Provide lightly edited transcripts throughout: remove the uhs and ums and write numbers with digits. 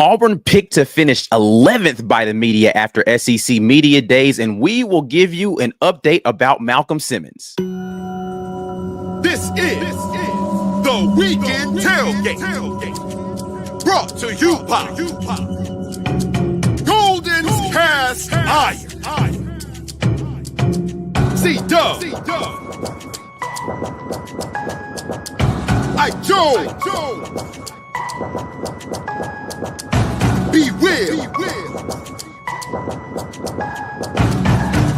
Auburn picked to finish 11th by the media after SEC Media Days, and we will give you an update about Malcolm Simmons. This is the Weekend Tailgate, brought to you by Golden's Cast Iron. C-Dub, Ike Jones, Be Will,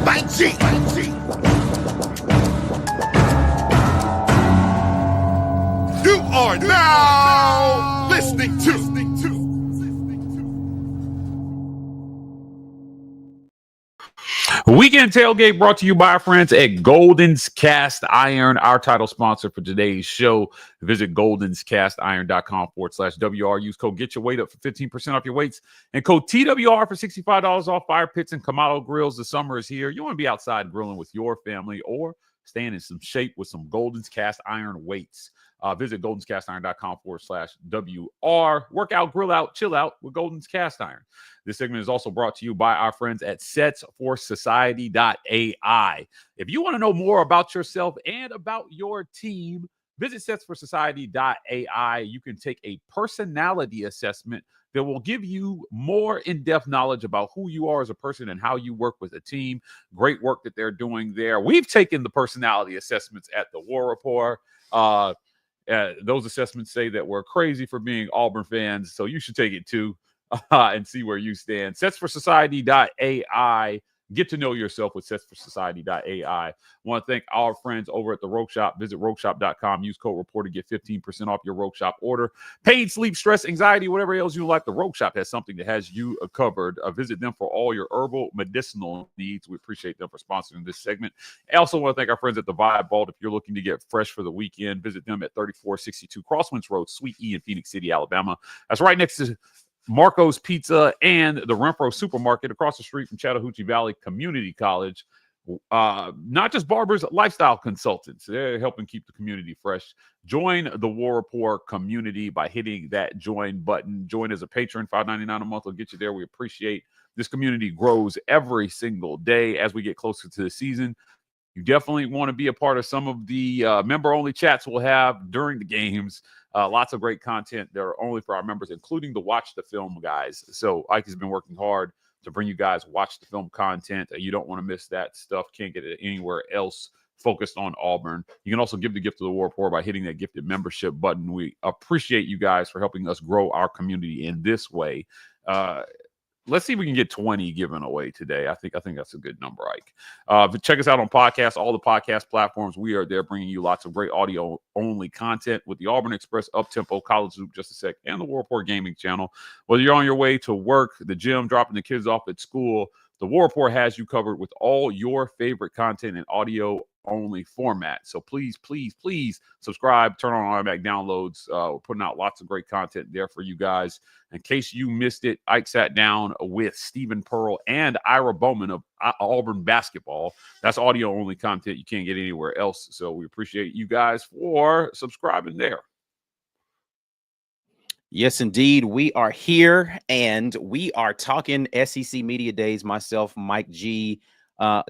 Mike G. You are now listening to Weekend Tailgate, brought to you by our friends at Golden's Cast Iron, our title sponsor for today's show. Visit goldenscastiron.com/WR. Use code Get Your Weight Up for 15% off your weights and code TWR for $65 off fire pits and Kamado grills. The summer is here. You want to be outside grilling with your family or staying in some shape with some Golden's Cast Iron weights. Visit goldenscastiron.com/WR. Work out, grill out, chill out with Golden's Cast Iron. This segment is also brought to you by our friends at setsforsociety.ai. If you want to know more about yourself and about your team, visit setsforsociety.ai. You can take a personality assessment that will give you more in-depth knowledge about who you are as a person and how you work with a team. Great work that they're doing there. We've taken the personality assessments at the War Report. Those assessments say that we're crazy for being Auburn fans, so you should take it too and see where you stand. Setsforsociety.ai. Get to know yourself with setsforsociety.ai. I want to thank our friends over at the Rogue Shop. Visit rogueshop.com. Use code REPORTER. Get 15% off your Rogue Shop order. Pain, sleep, stress, anxiety, whatever ails you like, the Rogue Shop has something that has you covered. Visit them for all your herbal medicinal needs. We appreciate them for sponsoring this segment. I also want to thank our friends at the Vibe Vault. If you're looking to get fresh for the weekend, visit them at 3462 Crosswinds Road, Suite E in Phoenix City, Alabama. That's right next to Marco's Pizza and the Renfro Supermarket across the street from Chattahoochee Valley Community College. Not just barbers, lifestyle consultants. They're helping keep the community fresh. Join the War Report community by hitting that join button. Join as a patron. $5.99 a month will get you there. We appreciate this community grows every single day as we get closer to the season. You definitely want to be a part of some of the member-only chats we'll have during the games. Lots of great content that are only for our members, including the Watch the Film guys. So Ike has been working hard to bring you guys Watch the Film content. You don't want to miss that stuff. Can't get it anywhere else focused on Auburn. You can also give the gift of the War Report by hitting that gifted membership button. We appreciate you guys for helping us grow our community in this way. Let's see if we can get 20 given away today. I think that's a good number, Ike. Check us out on podcasts, all the podcast platforms. We are there bringing you lots of great audio-only content with the Auburn Express, Up-Tempo, College Loop, Just a Sec, and the War Report Gaming channel. Whether you're on your way to work, the gym, dropping the kids off at school, the War Report has you covered with all your favorite content in audio-only format. So please, please, please subscribe, turn on automatic downloads. We're putting out lots of great content there for you guys. In case you missed it, Ike sat down with Stephen Pearl and Ira Bowman of Auburn basketball. That's audio-only content you can't get anywhere else. So we appreciate you guys for subscribing there. Yes, indeed. We are here and we are talking SEC Media Days. Myself, Mike G.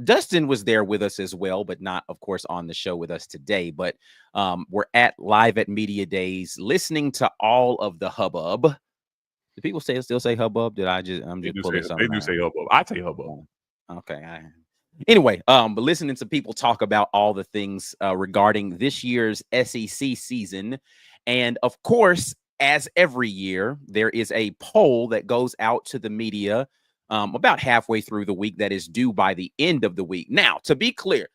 Dustin was there with us as well, but not, of course, on the show with us today. But we're live at Media Days, listening to all of the hubbub. Do people still say hubbub? I'm just pulling something. They do say hubbub. I say hubbub. Okay. Anyway, but listening to people talk about all the things regarding this year's SEC season. And of course, as every year, there is a poll that goes out to the media about halfway through the week that is due by the end of the week. Now, to be clear,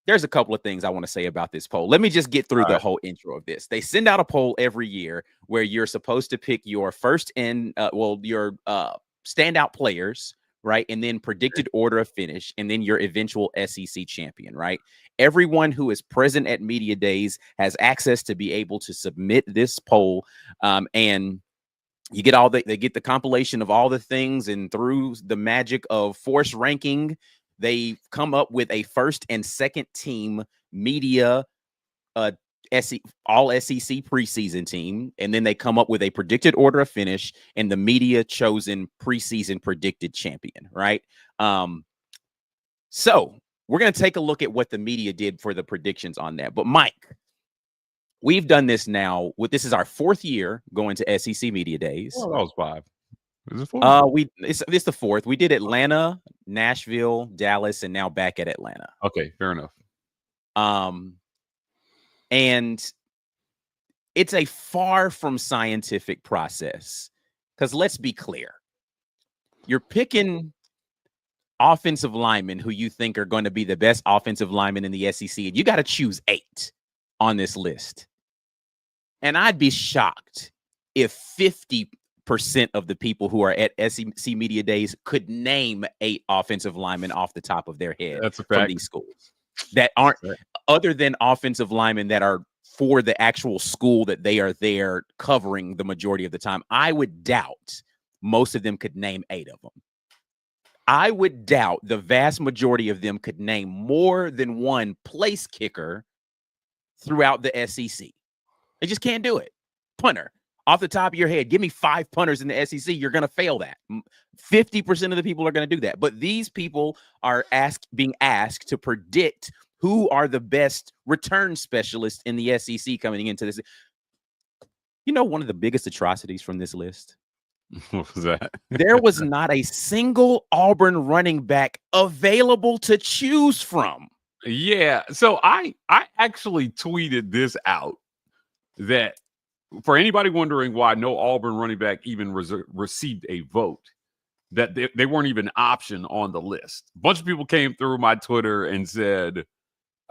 there's a couple of things I want to say about this poll. Let me just get through the whole intro of this. They send out a poll every year where you're supposed to pick your first and your standout players, right? And then predicted order of finish, and then your eventual SEC champion, right? Everyone who is present at Media Days has access to be able to submit this poll, and you get they get the compilation of all the things, and through the magic of force ranking, they come up with a first and second team media all SEC preseason team, and then they come up with a predicted order of finish and the media chosen preseason predicted champion, right? So we're going to take a look at what the media did for the predictions on that. But Mike, we've done this now. This is our 4th year going to SEC Media Days. Well, that was 5. Is it 4? It's the 4th. We did Atlanta, Nashville, Dallas, and now back at Atlanta. Okay, fair enough. And it's a far from scientific process, because let's be clear. You're picking offensive linemen who you think are going to be the best offensive linemen in the SEC, and you got to choose 8 on this list. And I'd be shocked if 50% of the people who are at SEC Media Days could name 8 offensive linemen off the top of their head. That's a from fact. these schools that aren't other than offensive linemen that are for the actual school that they are there covering the majority of the time. I would doubt most of them could name 8 of them. I would doubt the vast majority of them could name more than one place kicker throughout the SEC. They just can't do it. Punter. Off the top of your head, give me 5 punters in the SEC. You're going to fail that. 50% of the people are going to do that. But these people are being asked to predict who are the best return specialists in the SEC coming into this. You know, one of the biggest atrocities from this list? What was that? There was not a single Auburn running back available to choose from. Yeah. So I actually tweeted this out, that for anybody wondering why no Auburn running back even received a vote, that they weren't even an option on the list. A bunch of people came through my Twitter and said,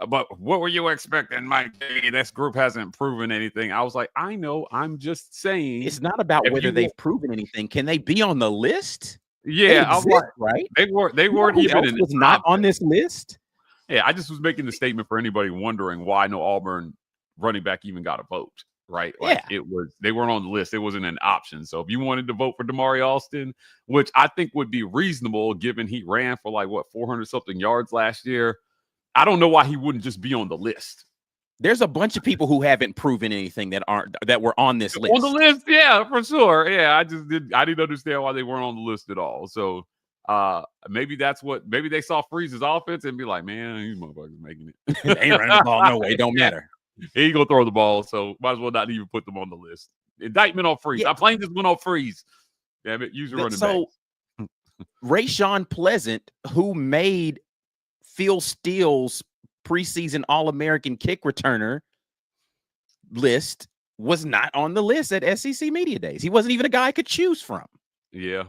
but what were you expecting, Mike? This group hasn't proven anything. I was like, I know. I'm just saying. It's not about whether they've proven anything. Can they be on the list? Yeah, I was like, right? They weren't even was not on this list. Yeah, I just was making the statement for anybody wondering why no Auburn running back even got a vote. Right? Like they weren't on the list. It wasn't an option. So if you wanted to vote for Damari Alston, which I think would be reasonable given he ran for 400 something yards last year, I don't know why he wouldn't just be on the list. There's a bunch of people who haven't proven anything that were on this list. On the list, yeah, for sure. Yeah, I didn't understand why they weren't on the list at all. So maybe they saw Freeze's offense and be like, man, these motherfuckers making it. They ain't running the ball no way. It don't matter. He ain't gonna throw the ball, so might as well not even put them on the list. Indictment on Freeze. I blame this one on Freeze. Damn it, use your running back. Rayshawn Pleasant, who made Phil Steele's preseason All-American kick returner list, was not on the list at SEC Media Days. He wasn't even a guy I could choose from. Yeah.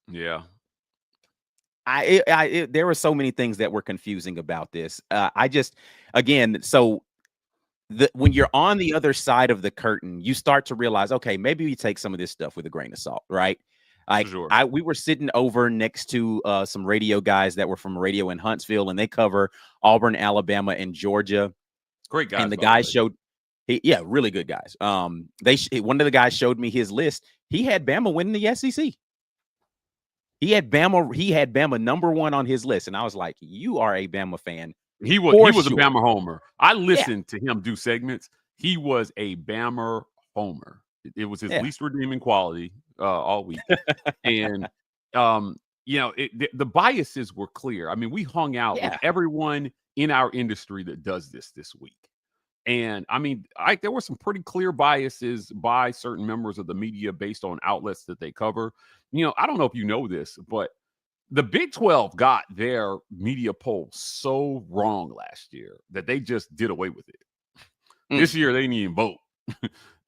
There were so many things that were confusing about this. When you're on the other side of the curtain, you start to realize, okay, maybe we take some of this stuff with a grain of salt, right? Like sure. We were sitting over next to some radio guys that were from radio in Huntsville, and they cover Auburn, Alabama, and Georgia. Great guys. And the guy showed, really good guys. One of the guys showed me his list. He had Bama winning the SEC. He had Bama number 1 on his list, and I was like, "You are a Bama fan." He was a Bama homer. I listened to him do segments. He was a Bama homer. It was his least redeeming quality all week. And the biases were clear. I mean, we hung out with everyone in our industry that does this week. And I mean, there were some pretty clear biases by certain members of the media based on outlets that they cover. I don't know if you know this, but the Big 12 got their media poll so wrong last year that they just did away with it. This year, they didn't even vote.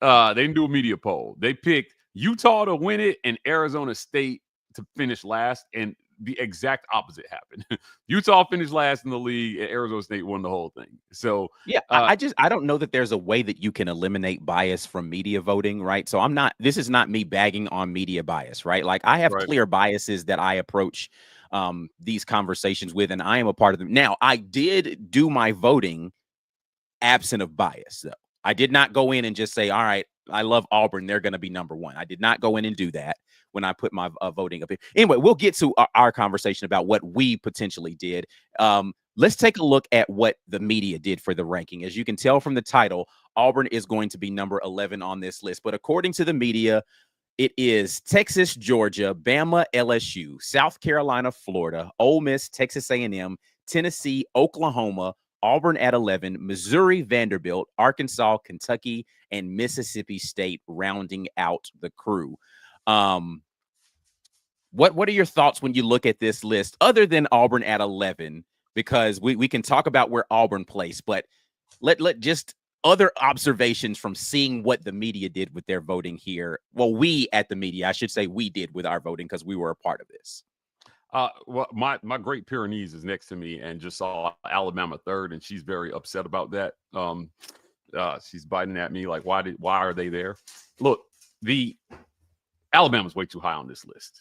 They didn't do a media poll. They picked Utah to win it and Arizona State to finish last, and the exact opposite happened. Utah finished last in the league, and Arizona State won the whole thing. So I don't know that there's a way that you can eliminate bias from media voting, right? So this is not me bagging on media bias, right? Like I have clear biases that I approach these conversations with, and I am a part of them. Now, I did do my voting absent of bias, though. I did not go in and just say, all right, I love Auburn, they're going to be number 1. I did not go in and do that when I put my voting up here. Anyway, we'll get to our conversation about what we potentially did. Let's take a look at what the media did for the ranking. As you can tell from the title, Auburn is going to be number 11 on this list. But according to the media, it is Texas, Georgia, Bama, LSU, South Carolina, Florida, Ole Miss, Texas A&M, Tennessee, Oklahoma, Auburn at 11, Missouri, Vanderbilt, Arkansas, Kentucky, and Mississippi State rounding out the crew. What are your thoughts when you look at this list, other than Auburn at 11? Because we can talk about where Auburn placed, but let just other observations from seeing what the media did with their voting here. Well, we at the media, I should say we did with our voting because we were a part of this. Well, my great Pyrenees is next to me and just saw Alabama third, and she's very upset about that. She's biting at me like, why are they there? Look, the Alabama's way too high on this list.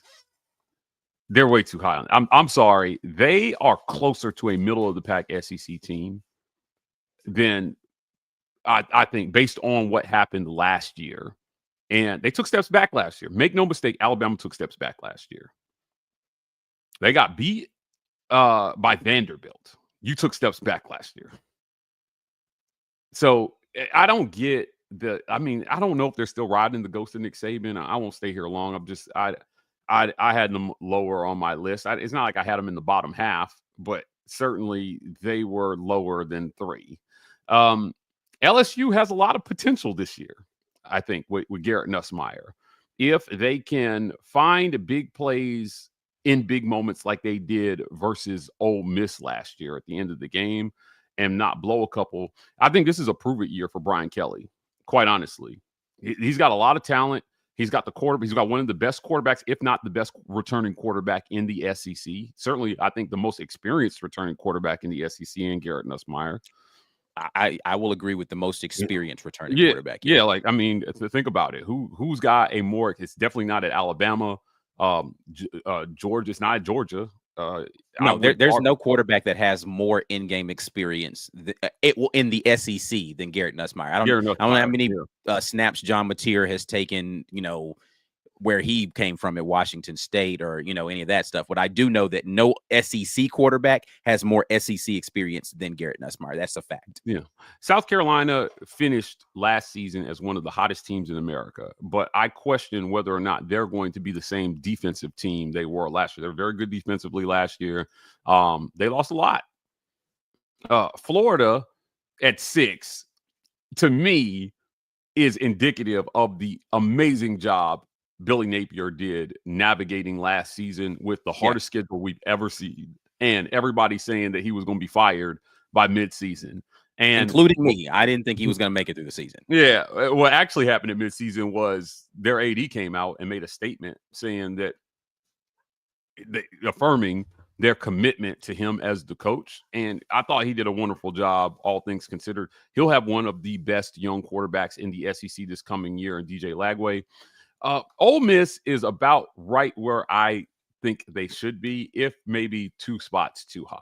They're way too high. I'm sorry. They are closer to a middle of the pack SEC team than I think, based on what happened last year. And they took steps back last year. Make no mistake, Alabama took steps back last year. They got beat by Vanderbilt. You took steps back last year. So I don't get I don't know if they're still riding the ghost of Nick Saban. I won't stay here long. I had them lower on my list. It's not like I had them in the bottom half, but certainly they were lower than 3. LSU has a lot of potential this year, I think, with Garrett Nussmeier. If they can find big plays in big moments like they did versus Ole Miss last year at the end of the game and not blow a couple, I think this is a prove-it year for Brian Kelly, quite honestly. He's got a lot of talent. He's got the quarterback. He's got one of the best quarterbacks, if not the best returning quarterback in the SEC. Certainly, I think the most experienced returning quarterback in the SEC in Garrett Nussmeier. I will agree with the most experienced returning quarterback. Yeah, like, I mean, think about it. Who's got a more? It's definitely not at Alabama. Georgia. It's not at Georgia. No, there's no quarterback that has more in-game experience in the SEC than Garrett Nussmeier. I don't know how many snaps John Mateer has taken, where he came from at Washington State or, any of that stuff. But I do know that no SEC quarterback has more SEC experience than Garrett Nussmeier. That's a fact. Yeah. South Carolina finished last season as one of the hottest teams in America, but I question whether or not they're going to be the same defensive team they were last year. They were very good defensively last year. They lost a lot. Florida at 6, to me, is indicative of the amazing job Billy Napier did navigating last season with the hardest schedule we've ever seen. And everybody saying that he was going to be fired by midseason. And including me. I didn't think he was going to make it through the season. Yeah. What actually happened at midseason was their AD came out and made a statement saying that affirming their commitment to him as the coach. And I thought he did a wonderful job, all things considered. He'll have one of the best young quarterbacks in the SEC this coming year in DJ Lagway. Ole Miss is about right where I think they should be, if maybe 2 spots too high.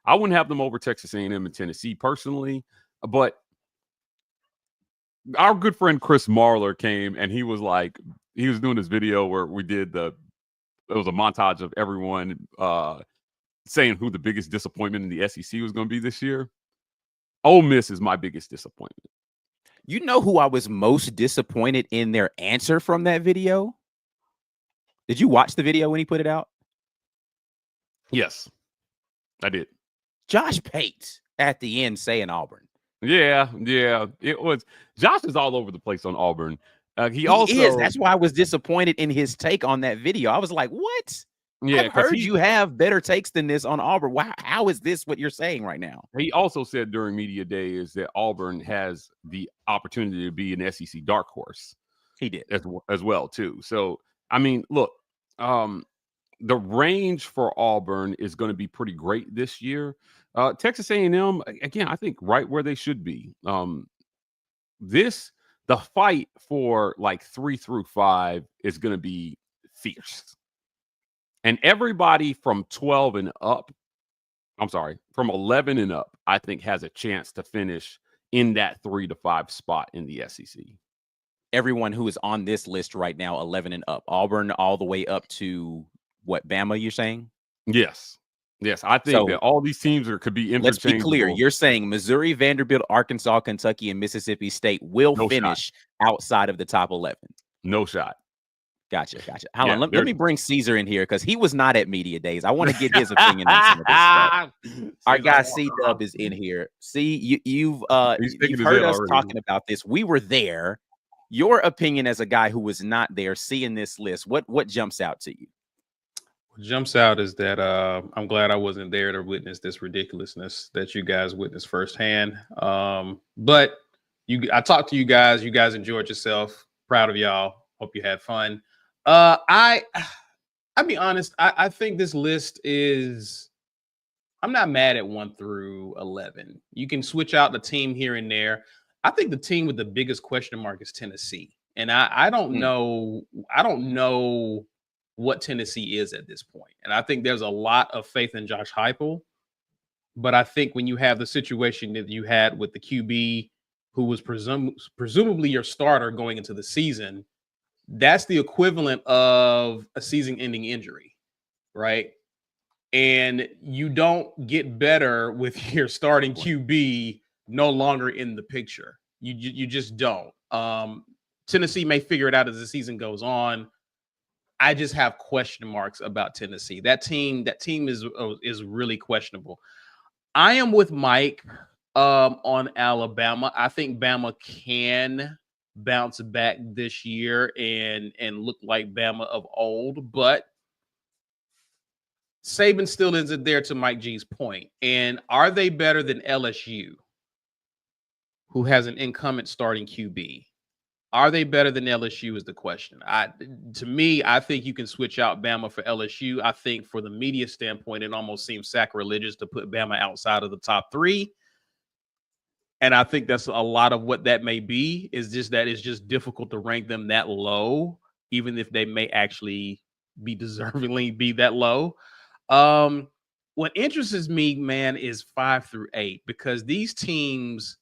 I wouldn't have them over Texas A&M and Tennessee personally, but our good friend Chris Marler came and he was doing this video where we did it was a montage of everyone saying who the biggest disappointment in the SEC was going to be this year. Ole Miss is my biggest disappointment. You know who I was most disappointed in their answer from that video? Did you watch the video when he put it out? Yes, I did. Josh Pate at the end saying Auburn. Yeah. It was. Josh is all over the place on Auburn. He is. That's why I was disappointed in his take on that video. I was like, what? Yeah, I've heard you have better takes than this on Auburn. Wow, how is this what you're saying right now? He also said during media day is that Auburn has the opportunity to be an SEC dark horse. He did as well too. So I mean, look, the range for Auburn is going to be pretty great this year. Texas A&M, again, I think right where they should be. The fight for like 3 through 5 is going to be fierce. And everybody from 12 and up, from 11 and up, I think has a chance to finish in that 3 to 5 spot in the SEC. Everyone who is on this list right now, 11 and up. Auburn all the way up to what, Bama, you're saying? Yes. Yes, I think So that all these teams could be let's be clear. interchangeable. You're saying Missouri, Vanderbilt, Arkansas, Kentucky, and Mississippi State will No shot. finish outside of the top 11. No shot. Gotcha. Hold on. Yeah, Let me bring Caesar in here because he was not at media days. I want to get his opinion on some of this stuff. Our guy C Dub is in here. See, you've heard us talking about this. We were there. Your opinion as a guy who was not there, seeing this list, what jumps out to you? What jumps out is that I'm glad I wasn't there to witness this ridiculousness that you guys witnessed firsthand. But I talked to you guys. You guys enjoyed yourself. Proud of y'all. Hope you had fun. I'll be honest. I think this list is. I'm not mad at 1 through 11. You can switch out the team here and there. I think the team with the biggest question mark is Tennessee, and I don't know. I don't know what Tennessee is at this point, and I think there's a lot of faith in Josh Heupel. But I think when you have the situation that you had with the QB, who was presumably your starter going into the season, that's the equivalent of a season-ending injury, right? And you don't get better with your starting QB no longer in the picture. You just don't. Tennessee may figure it out as the season goes on. I just have question marks about Tennessee. That team is really questionable. I am with Mike on Alabama. I think Bama can bounce back this year and look like Bama of old, but Saban still isn't there, to Mike G's point. And are they better than LSU, who has an incumbent starting QB? Are they better than LSU is the question. To me, I think you can switch out Bama for LSU. I think for the media standpoint, it almost seems sacrilegious to put Bama outside of the top 3. And I think that's a lot of what that may be, is just that it's just difficult to rank them that low, even if they may actually be deservingly be that low. What interests me, man, is 5 through 8, because these teams,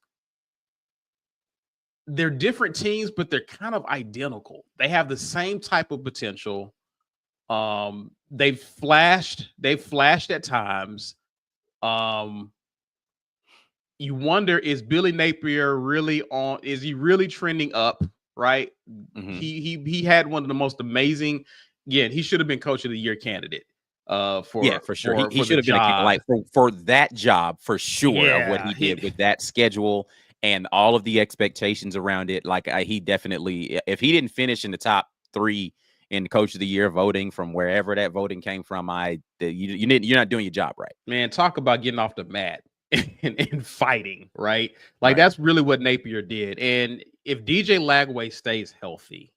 they're different teams, but they're kind of identical. They have the same type of potential. They've flashed at times. You wonder, is Billy Napier really on? Is he really trending up? Right? Mm-hmm. He had one of the most amazing. Again, he should have been Coach of the Year candidate. For sure, he should have been for that job for sure. Of what he did with that schedule and all of the expectations around it. Like he definitely, if he didn't finish in the top 3 in Coach of the Year voting from wherever that voting came from, you're not doing your job right, man. Talk about getting off the mat and fighting, right? Like that's really what Napier did. And if DJ Lagway stays healthy,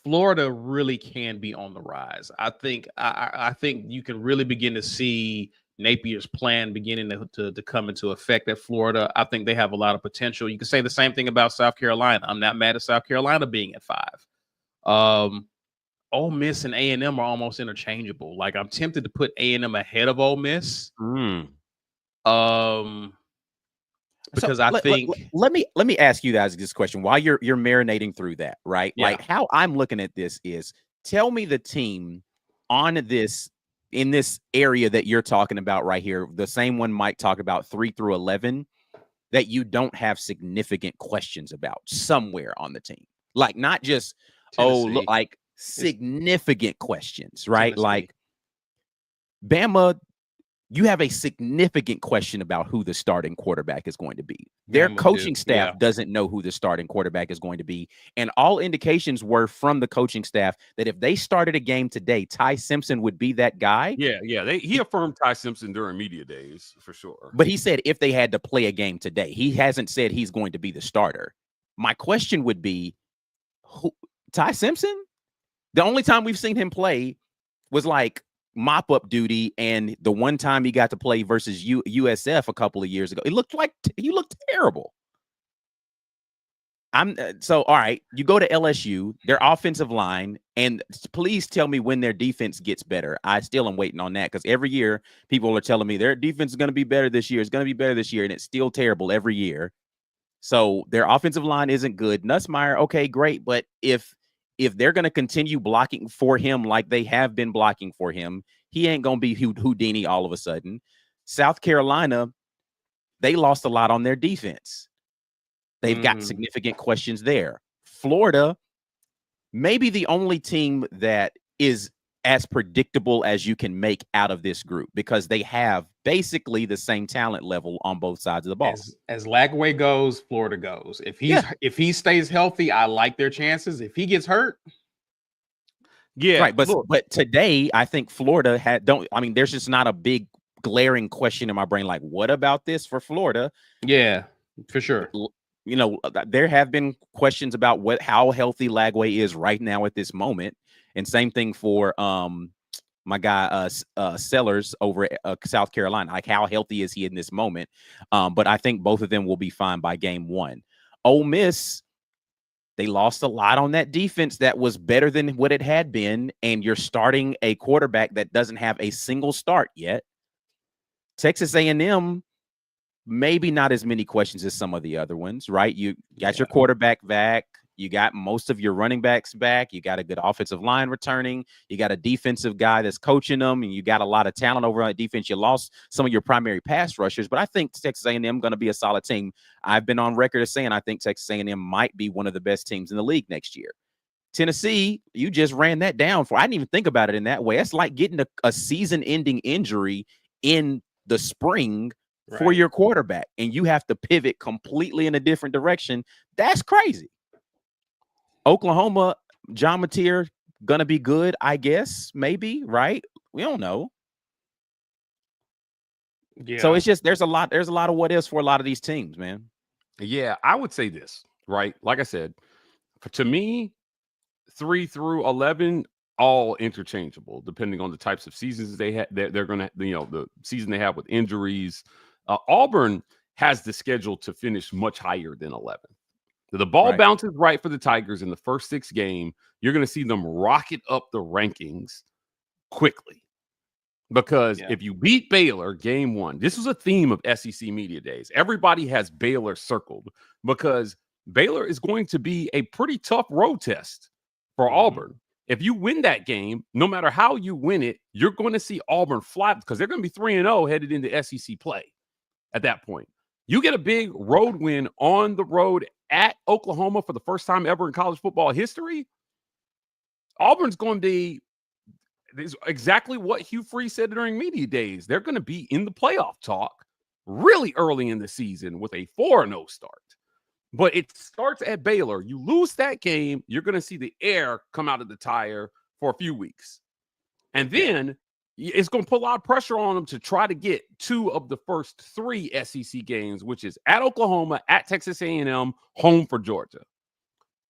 Florida really can be on the rise. I think you can really begin to see Napier's plan beginning to come into effect at Florida. I think they have a lot of potential. You can say the same thing about South Carolina. I'm not mad at South Carolina being at 5. Ole Miss and A&M are almost interchangeable. Like I'm tempted to put A&M ahead of Ole Miss. Because let me ask you guys this question while you're marinating through that, right? Yeah. Like how I'm looking at this is, tell me the team on this in this area that you're talking about right here, the same one Mike talked about, 3 through 11, that you don't have significant questions about somewhere on the team. Like not just Tennessee. like significant questions, right? Tennessee. Like Bama, you have a significant question about who the starting quarterback is going to be. Their coaching staff doesn't know who the starting quarterback is going to be. And all indications were from the coaching staff that if they started a game today, Ty Simpson would be that guy. Yeah. He affirmed Ty Simpson during media days for sure. But he said if they had to play a game today, he hasn't said he's going to be the starter. My question would be, Ty Simpson? The only time we've seen him play was like mop-up duty, and the one time he got to play versus USF a couple of years ago, it looked like he looked terrible. So all right, you go to LSU, their offensive line, and please tell me when their defense gets better. I still am waiting on that, because every year people are telling me their defense is going to be better this year. It's going to be better this year, and it's still terrible every year. So their offensive line isn't good. Nussmeier, okay, great, but if they're going to continue blocking for him like they have been blocking for him, He ain't going to be Houdini all of a sudden. South Carolina, they lost a lot on their defense. They've got significant questions there. Florida, maybe the only team that is as predictable as you can make out of this group, because they have basically the same talent level on both sides of the ball. As Lagway goes, Florida goes. If he stays healthy, I like their chances. If he gets hurt, right. But today, I think Florida there's just not a big glaring question in my brain like, what about this for Florida? Yeah, for sure. You know, there have been questions about how healthy Lagway is right now at this moment. And same thing for my guy Sellers over at South Carolina. Like, how healthy is he in this moment? But I think both of them will be fine by game 1. Ole Miss, they lost a lot on that defense that was better than what it had been, and you're starting a quarterback that doesn't have a single start yet. Texas A&M, maybe not as many questions as some of the other ones, right? You got your quarterback back. You got most of your running backs back. You got a good offensive line returning. You got a defensive guy that's coaching them, and you got a lot of talent over on defense. You lost some of your primary pass rushers, but I think Texas A&M going to be a solid team. I've been on record as saying I think Texas A&M might be one of the best teams in the league next year. Tennessee, you just ran that down I didn't even think about it in that way. That's like getting a season-ending injury in the spring for your quarterback, and you have to pivot completely in a different direction. That's crazy. Oklahoma, John Mateer, gonna be good, I guess, maybe, right? We don't know. Yeah. So it's just there's a lot of what ifs for a lot of these teams, man. Yeah, I would say this, right? Like I said, to me, 3 through 11, all interchangeable, depending on the types of seasons they have. They're gonna, the season they have with injuries. Auburn has the schedule to finish much higher than 11. The ball bounces right for the Tigers in the first 6 games. You're going to see them rocket up the rankings quickly. Because if you beat Baylor game 1, this was a theme of SEC Media Days. Everybody has Baylor circled because Baylor is going to be a pretty tough road test for Auburn. If you win that game, no matter how you win it, you're going to see Auburn fly because they're going to be 3-0 headed into SEC play at that point. You get a big road win on the road at Oklahoma for the first time ever in college football history. Auburn's going to be exactly what Hugh Freeze said during media days. They're going to be in the playoff talk really early in the season with a 4-0 start. But it starts at Baylor. You lose that game, you're going to see the air come out of the tire for a few weeks. And then it's going to put a lot of pressure on them to try to get 2 of the first 3 SEC games, which is at Oklahoma, at Texas A&M, home for Georgia.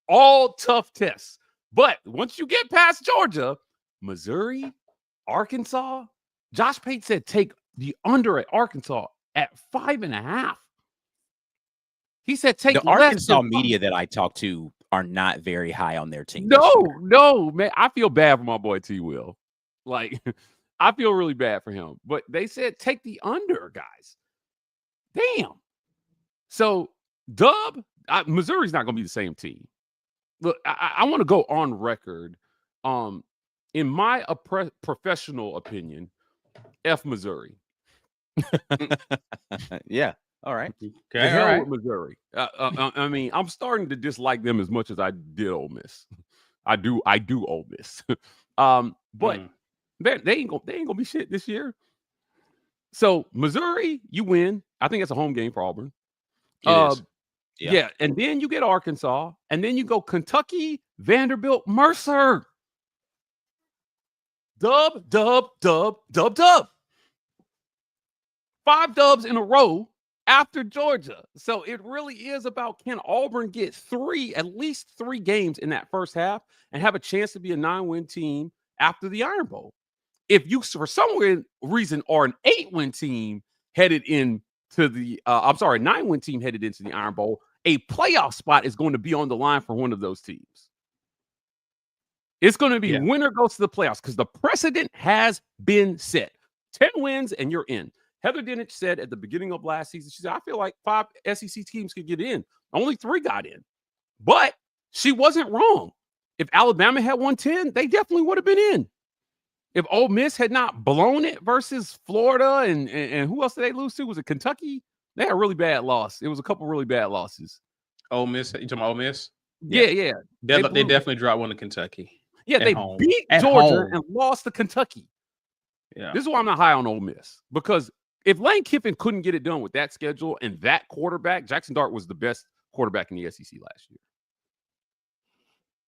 All tough tests. But once you get past Georgia, Missouri, Arkansas, Josh Pate said take the under at Arkansas at 5.5. He said take the Arkansas media that I talk to are not very high on their team. No, man. I feel bad for my boy T. Will. Like, I feel really bad for him. But they said take the under, guys. Damn. So, Missouri's not going to be the same team. Look, I want to go on record. In my professional opinion, F Missouri. Yeah. All right. Okay. Hell right. With Missouri. I mean, I'm starting to dislike them as much as I did Ole Miss. I do Ole Miss. But they ain't gonna be shit this year. So Missouri, you win. I think it's a home game for Auburn. It is. Yeah, and then you get Arkansas, and then you go Kentucky, Vanderbilt, Mercer. Dub. 5 dubs in a row after Georgia. So it really is about, can Auburn get at least 3 games in that first half and have a chance to be a 9-win team after the Iron Bowl? If you, for some reason, are an 8-win team headed into the, 9-win team headed into the Iron Bowl, a playoff spot is going to be on the line for one of those teams. It's going to be winner goes to the playoffs because the precedent has been set. 10 wins and you're in. Heather Dinich said at the beginning of last season, she said, I feel like 5 SEC teams could get in. Only 3 got in. But she wasn't wrong. If Alabama had won 10, they definitely would have been in. if Ole Miss had not blown it versus Florida and who else did they lose to? Was it Kentucky? They had a really bad loss. It was a couple really bad losses. Ole Miss, you talking about Ole Miss? Yeah. They definitely dropped one to Kentucky. Yeah, they home. beat At Georgia home. and lost to Kentucky. Yeah. This is why I'm not high on Ole Miss, because if Lane Kiffin couldn't get it done with that schedule and that quarterback, Jackson Dart was the best quarterback in the SEC last year.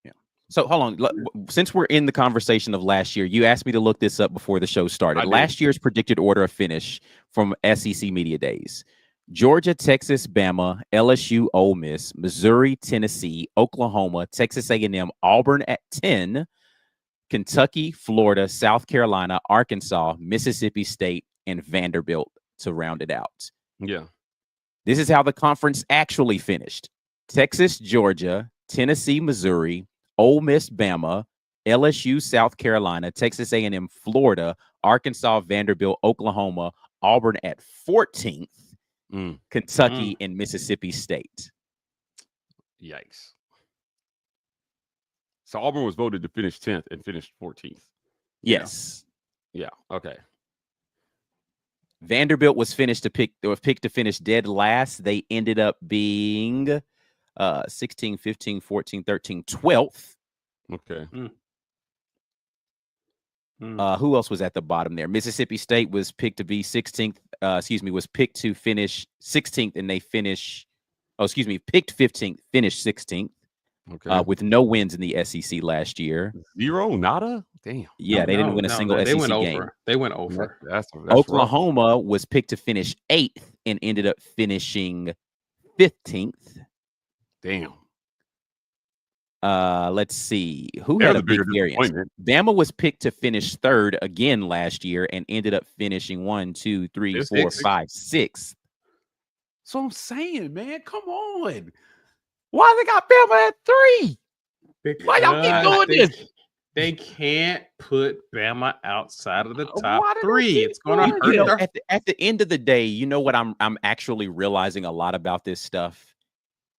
Yeah. So hold on. Since we're in the conversation of last year, you asked me to look this up before the show started. Last year's predicted order of finish from SEC Media Days: Georgia, Texas, Bama, LSU, Ole Miss, Missouri, Tennessee, Oklahoma, Texas A&M, Auburn at 10, Kentucky, Florida, South Carolina, Arkansas, Mississippi State, and Vanderbilt to round it out. Yeah. This is how the conference actually finished: Texas, Georgia, Tennessee, Missouri, Ole Miss, Bama, LSU, South Carolina, Texas A&M, Florida, Arkansas, Vanderbilt, Oklahoma, Auburn at 14th, Kentucky, and Mississippi State. Yikes. So Auburn was voted to finish 10th and finished 14th. Yes. Yeah. Okay. Vanderbilt was picked to finish dead last. They ended up being 16, 15, 14, 13, 12th. Okay. Who else was at the bottom there? Mississippi State was picked to be 16th. Was picked to finish 16th, and they picked 15th, finished 16th. Okay. With no wins in the SEC last year. Zero? Nada? Damn. Yeah, they didn't win a single SEC game. They went over. That's Oklahoma rough. was picked to finish 8th and ended up finishing 15th. Damn. Let's see. Who had a big variance? Bama was picked to finish 3rd again last year and ended up finishing 1, 2, 3, 4, 5, 6th. So I'm saying, man, come on. Why they got Bama at 3? Why y'all keep doing this? They can't put Bama outside of the top 3. It's going to hurt. At the end of the day, you know what I'm actually realizing a lot about this stuff?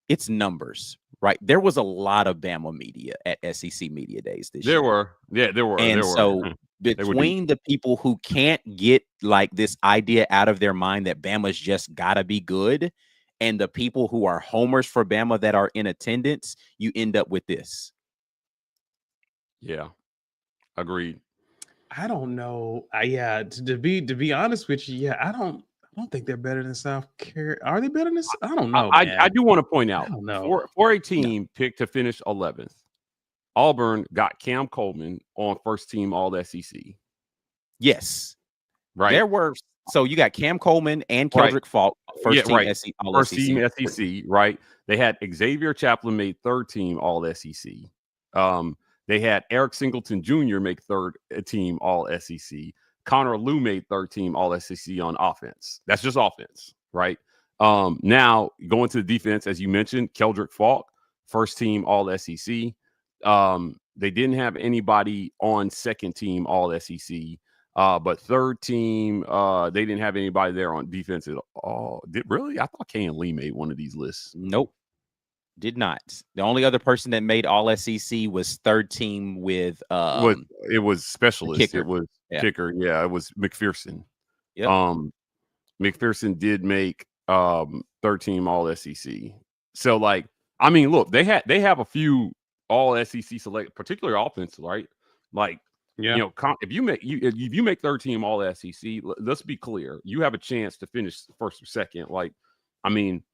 It's numbers, right? There was a lot of Bama media at SEC Media Days this year. There were. And so between the people who can't get like this idea out of their mind that Bama's just gotta be good, and the people who are homers for Bama that are in attendance, you end up with this. Yeah, agreed. I don't know. To be honest with you, I don't think they're better than South Carolina. Are they better than? I don't know. I do want to point out, for a team picked to finish 11th, Auburn got Cam Coleman on first team All SEC. Yes, right. There were. So you got Cam Coleman and Keldrick Faulk, first team SEC, right? They had Xavier Chaplin made 3rd team All SEC. They had Eric Singleton Jr. make 3rd team All SEC. Connor Lew made 3rd team All SEC on offense. That's just offense, right? Now going to the defense, as you mentioned, Keldrick Faulk, first team All SEC. They didn't have anybody on 2nd team All SEC. But 3rd team, they didn't have anybody there on defense at all. Really? I thought Kane Lee made one of these lists. Nope, did not. The only other person that made All SEC was 3rd team with it was specialist. Kicker. It was kicker. Yeah, it was McPherson. Yep. McPherson did make 3rd team All SEC. So like, I mean, look, they have a few All SEC select, particularly offense, right? Like. Yeah. You know, if you make 3rd team All SEC, let's be clear, you have a chance to finish 1st or 2nd. Like, I mean,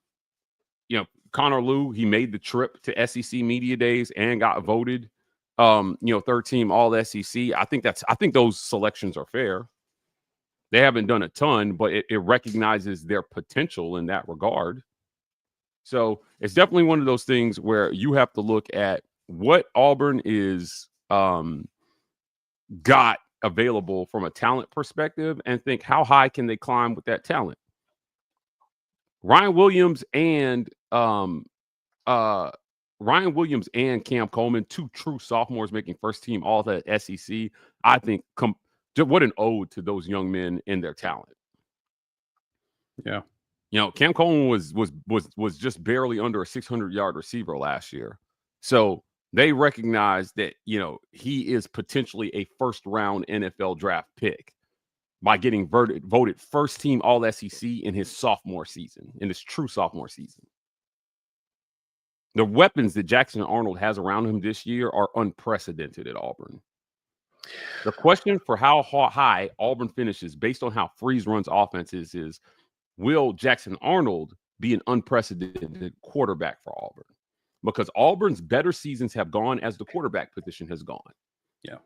you know, Connor Lew, he made the trip to SEC Media Days and got voted, 3rd team All SEC. I think those selections are fair. They haven't done a ton, but it recognizes their potential in that regard. So it's definitely one of those things where you have to look at what Auburn is got available from a talent perspective and think, how high can they climb with that talent? Ryan Williams and Cam Coleman, 2 true sophomores making first team All the SEC. I think what an ode to those young men and their talent. Yeah. You know, Cam Coleman was just barely under a 600-yard receiver last year. So they recognize that, he is potentially a first-round NFL draft pick by getting voted first team All-SEC in his sophomore season, in his true sophomore season. The weapons that Jackson Arnold has around him this year are unprecedented at Auburn. The question for how high Auburn finishes based on how Freeze runs offenses is, will Jackson Arnold be an unprecedented quarterback for Auburn? Because Auburn's better seasons have gone as the quarterback position has gone. Yeah.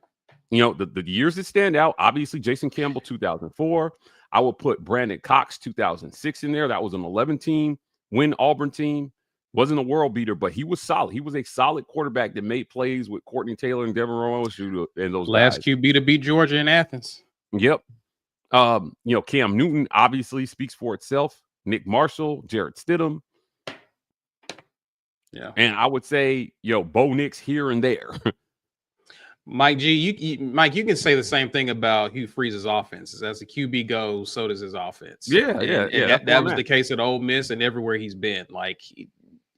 The years that stand out, obviously Jason Campbell, 2004. I will put Brandon Cox, 2006 in there. That was an 11-team win Auburn team. Wasn't a world beater, but he was solid. He was a solid quarterback that made plays with Courtney Taylor and Devin Rose and those Last guys. QB to beat Georgia in Athens. Yep. Cam Newton obviously speaks for itself. Nick Marshall, Jarrett Stidham. Yeah. And I would say, Bo Nix here and there. Mike G, Mike, you can say the same thing about Hugh Freeze's offenses. As the QB goes, so does his offense. Yeah. That was the case at Ole Miss and everywhere he's been. Like,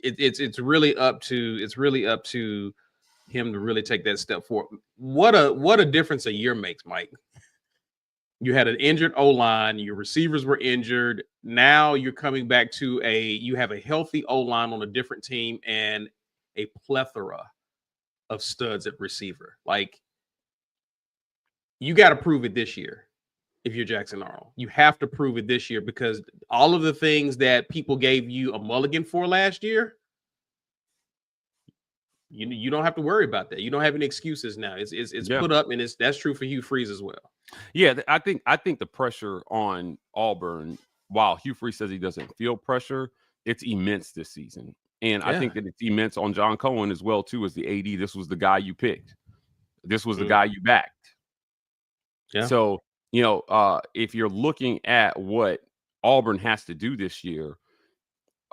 it's really up to him to really take that step forward. What a difference a year makes, Mike. You had an injured O-line, your receivers were injured. Now you're coming back to you have a healthy O-line on a different team and a plethora of studs at receiver. Like, you got to prove it this year. If you're Jackson Arnold, you have to prove it this year, because all of the things that people gave you a mulligan for last year, you don't have to worry about that. You don't have any excuses now. It's put up, and that's true for Hugh Freeze as well. Yeah, I think the pressure on Auburn, while Hugh Freeze says he doesn't feel pressure, it's immense this season. And I think that it's immense on John Cohen as well, too, as the AD. This was the guy you picked. This was the guy you backed. Yeah. So, if you're looking at what Auburn has to do this year,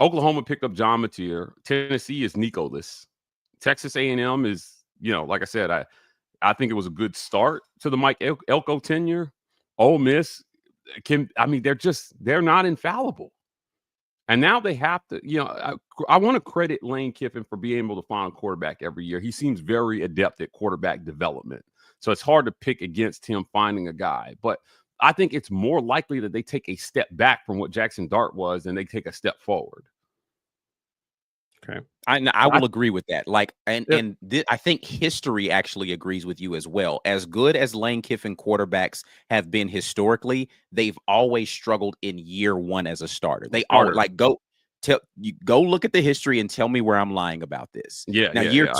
Oklahoma picked up John Mateer. Tennessee is Nico-less. Texas A&M is, like I said, I think it was a good start to the Mike Elko tenure. Ole Miss they're not infallible. And now they have to, I want to credit Lane Kiffin for being able to find a quarterback every year. He seems very adept at quarterback development. So it's hard to pick against him finding a guy. But I think it's more likely that they take a step back from what Jackson Dart was and they take a step forward. Okay. I will agree with that. Like, I think history actually agrees with you as well. As good as Lane Kiffin quarterbacks have been historically, they've always struggled in year one as a starter. They are like, go look at the history and tell me where I'm lying about this. Year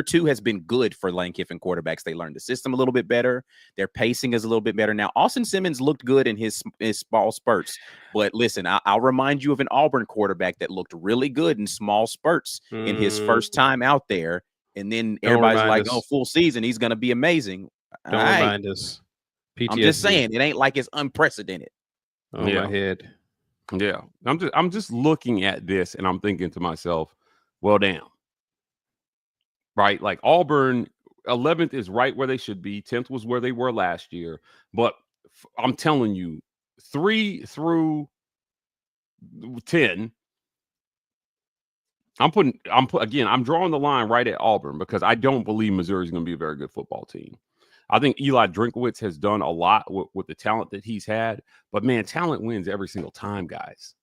two has been good for Lane Kiffin quarterbacks. They learned the system a little bit better. Their pacing is a little bit better. Now, Austin Simmons looked good in his small spurts, but listen, I'll remind you of an Auburn quarterback that looked really good in small spurts in his first time out there. And then everybody's like, oh, full season, he's going to be amazing. Don't remind us. PTSD. I'm just saying, it ain't like it's unprecedented. Oh, my head. Yeah, I'm just looking at this and I'm thinking to myself, well, damn. Right? Like, Auburn 11th is right where they should be. 10th was where they were last year. But I'm telling you, 3 through 10, I'm drawing the line right at Auburn because I don't believe Missouri is going to be a very good football team. I think Eli Drinkowitz has done a lot with the talent that he's had, but man, talent wins every single time, guys.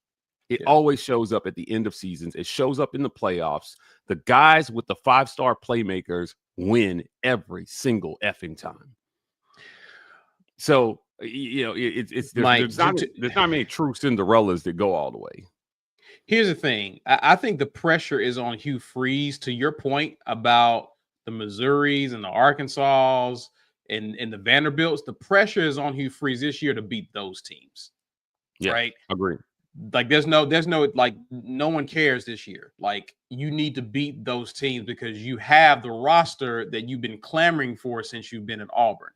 It always shows up at the end of seasons. It shows up in the playoffs. The guys with the 5-star playmakers win every single effing time. So, there's not many true Cinderellas that go all the way. Here's the thing. I think the pressure is on Hugh Freeze, to your point about the Missouris and the Arkansas and the Vanderbilts. The pressure is on Hugh Freeze this year to beat those teams. Yeah, right? Agree. Like, there's no like, no one cares this year. Like, you need to beat those teams because you have the roster that you've been clamoring for since you've been at Auburn.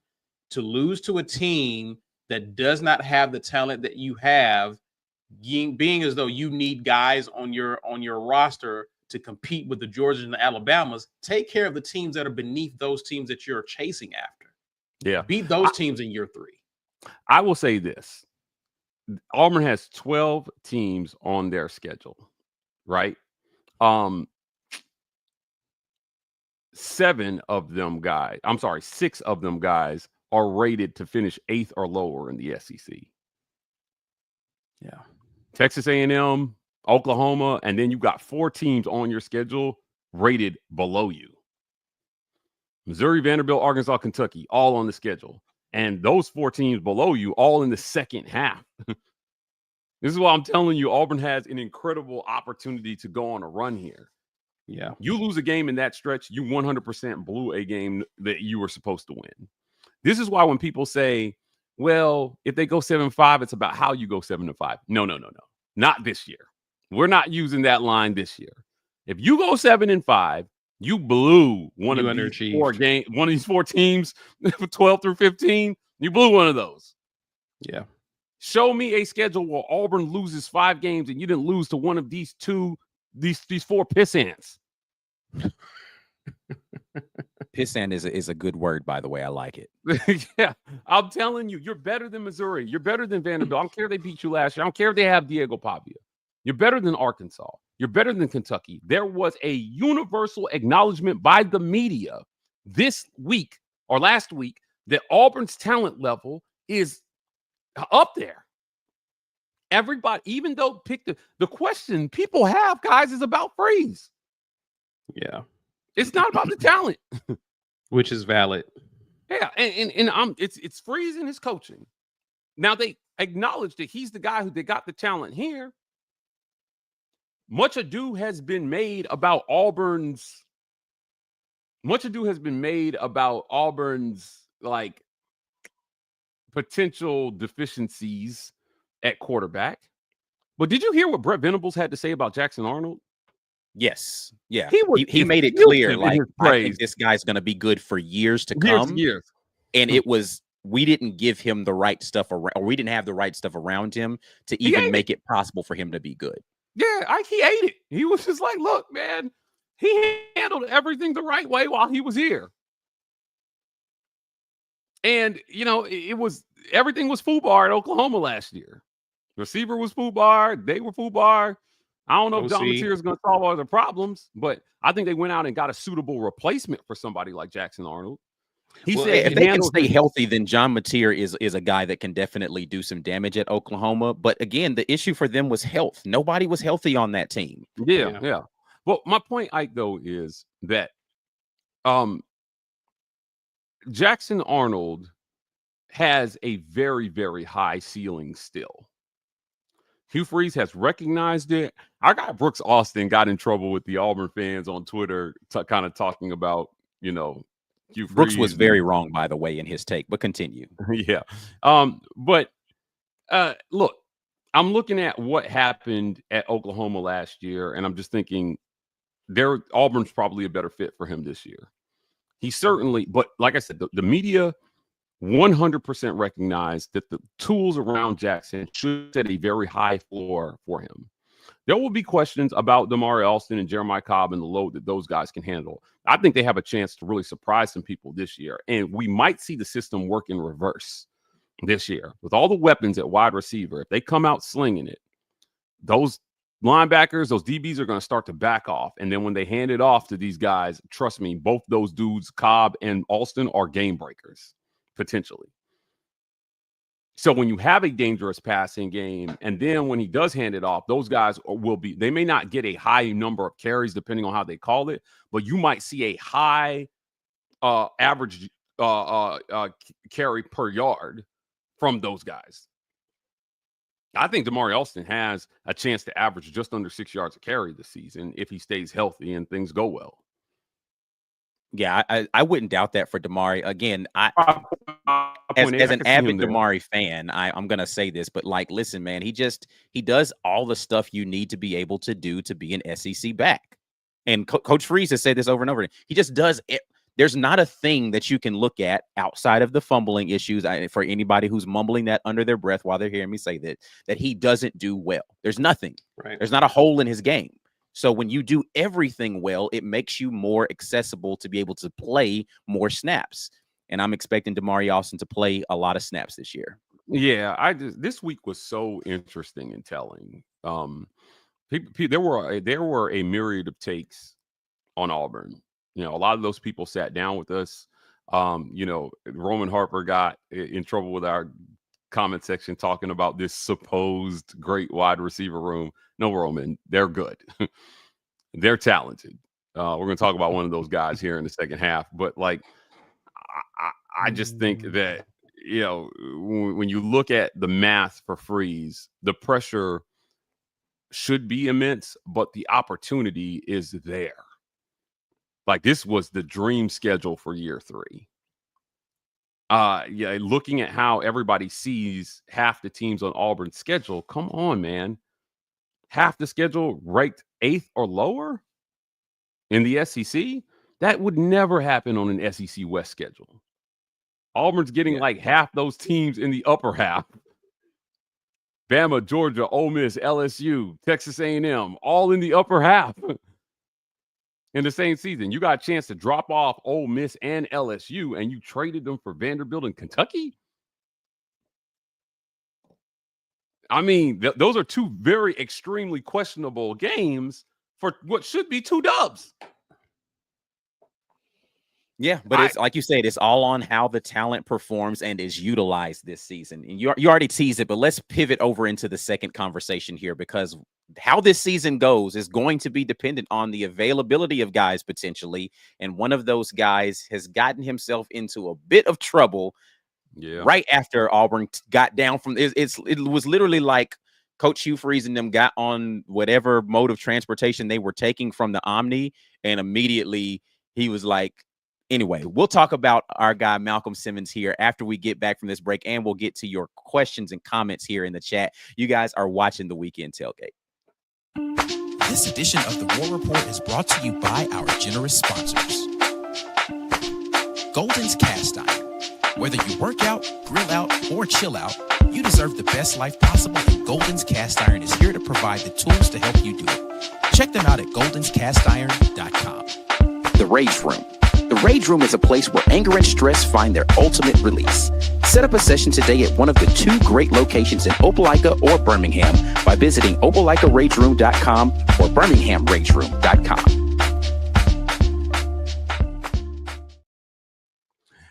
To lose to a team that does not have the talent that you have, being as though you need guys on your roster to compete with the Georgias and the Alabamas, take care of the teams that are beneath those teams that you're chasing after. Yeah. Beat those teams in year 3. I will say this. Auburn has 12 teams on their schedule, right? 6 of them guys are rated to finish 8th or lower in the SEC. Yeah. Texas A&M, Oklahoma, and then you've got 4 teams on your schedule rated below you. Missouri, Vanderbilt, Arkansas, Kentucky, all on the schedule. And those 4 teams below you, all in the second half. This is why I'm telling you, Auburn has an incredible opportunity to go on a run here. Yeah. You lose a game in that stretch, you 100% blew a game that you were supposed to win. This is why when people say, well, if they go 7-5, it's about how you go 7-5. No. Not this year. We're not using that line this year. If you go 7-5, you blew one of these 4 teams, 12 through 15. You blew one of those. Yeah. Show me a schedule where Auburn loses 5 games and you didn't lose to one of these 4 pissants. Pissant is a good word, by the way. I like it. Yeah, I'm telling you, you're better than Missouri. You're better than Vanderbilt. I don't care if they beat you last year. I don't care if they have Diego Pavia. You're better than Arkansas. You're better than Kentucky. There was a universal acknowledgement by the media this week or last week that Auburn's talent level is up there. Everybody, even though pick the question people have, guys, is about Freeze. Yeah. It's not about the talent. Which is valid. Yeah, and it's Freeze and his coaching. Now they acknowledge that he's the guy they got the talent here. Much ado has been made about Auburn's like potential deficiencies at quarterback. But did you hear what Brett Venables had to say about Jackson Arnold? Yes. Yeah. He made it clear, like, I think this guy's going to be good for years to come. Years. And we didn't give him the right stuff around, or we didn't have the right stuff around him to even make it possible for him to be good. Yeah, he ate it. He was just like, look, man, he handled everything the right way while he was here. And, everything was FUBAR at Oklahoma last year. Receiver was FUBAR. They were FUBAR. I don't know if John Mateer is going to solve all the problems, but I think they went out and got a suitable replacement for somebody like Jackson Arnold. He said if they can stay healthy, then John Mateer is a guy that can definitely do some damage at Oklahoma. But again, the issue for them was health. Nobody was healthy on that team. Yeah. Well, my point, Ike, though, is that Jackson Arnold has a very, very high ceiling still. Hugh Freeze has recognized it. Our guy Brooks Austin got in trouble with the Auburn fans on Twitter, kind of talking about, Hugh Freeze. Brooks was very wrong, by the way, in his take, but continue. Yeah. Look, I'm looking at what happened at Oklahoma last year, and I'm just thinking Auburn's probably a better fit for him this year. He certainly, but like I said, the media 100% recognize that the tools around Jackson should set a very high floor for him. There will be questions about Damari Alston and Jeremiah Cobb and the load that those guys can handle. I think they have a chance to really surprise some people this year, and we might see the system work in reverse this year with all the weapons at wide receiver. If they come out slinging it, those linebackers, those DBs are going to start to back off, and then when they hand it off to these guys, trust me, both those dudes, Cobb and Alston, are game breakers. Potentially. So when you have a dangerous passing game, and then when he does hand it off, those guys they may not get a high number of carries depending on how they call it, but you might see a high average carry per yard from those guys. I think Damari Alston has a chance to average just under 6 yards a carry this season if he stays healthy and things go well. Yeah, I wouldn't doubt that for Damari. Again, as an avid Damari fan, I'm gonna say this, but like, listen, man, he does all the stuff you need to be able to do to be an SEC back. And Coach Freeze has said this over and over. He just does it. There's not a thing that you can look at outside of the fumbling issues. For anybody who's mumbling that under their breath while they're hearing me say that he doesn't do well. There's nothing. Right. There's not a hole in his game. So when you do everything well, it makes you more accessible to be able to play more snaps. And I'm expecting Damari Alston to play a lot of snaps this year. Yeah, this week was so interesting and telling. There were a myriad of takes on Auburn. You know, a lot of those people sat down with us. You know, Roman Harper got in trouble with our comment section talking about this supposed great wide receiver room. No, Roman, they're good. They're talented. We're going to talk about one of those guys here in the second half. But, like, I just think that, you know, when you look at the math for Freeze, the pressure should be immense, but the opportunity is there. Like, this was the dream schedule for year 3. Yeah, looking at how everybody sees half the teams on Auburn's schedule, come on, man. Half the schedule ranked 8th or lower in the SEC? That would never happen on an SEC West schedule. Auburn's getting like half those teams in the upper half. Bama, Georgia, Ole Miss, LSU, Texas A&M, all in the upper half. In the same season, you got a chance to drop off Ole Miss and LSU, and you traded them for Vanderbilt and Kentucky? I mean, those are 2 very extremely questionable games for what should be 2 dubs. Yeah, but it's like you said, it's all on how the talent performs and is utilized this season. And you already teased it, but let's pivot over into the second conversation here, because how this season goes is going to be dependent on the availability of guys potentially. And one of those guys has gotten himself into a bit of trouble right after Auburn got down from it was literally like Coach Hugh Freeze and them got on whatever mode of transportation they were taking from the Omni, and immediately he was like, anyway, we'll talk about our guy Malcolm Simmons here after we get back from this break, and we'll get to your questions and comments here in the chat. You guys are watching the Weekend Tailgate. This edition of the War Report is brought to you by our generous sponsors. Golden's Cast Iron. Whether you work out, grill out, or chill out, you deserve the best life possible, and Golden's Cast Iron is here to provide the tools to help you do it. Check them out at goldenscastiron.com. The Rage Room. The Rage Room is a place where anger and stress find their ultimate release. Set up a session today at one of the 2 great locations in Opelika or Birmingham by visiting opelikaRageRoom.com or BirminghamRageRoom.com.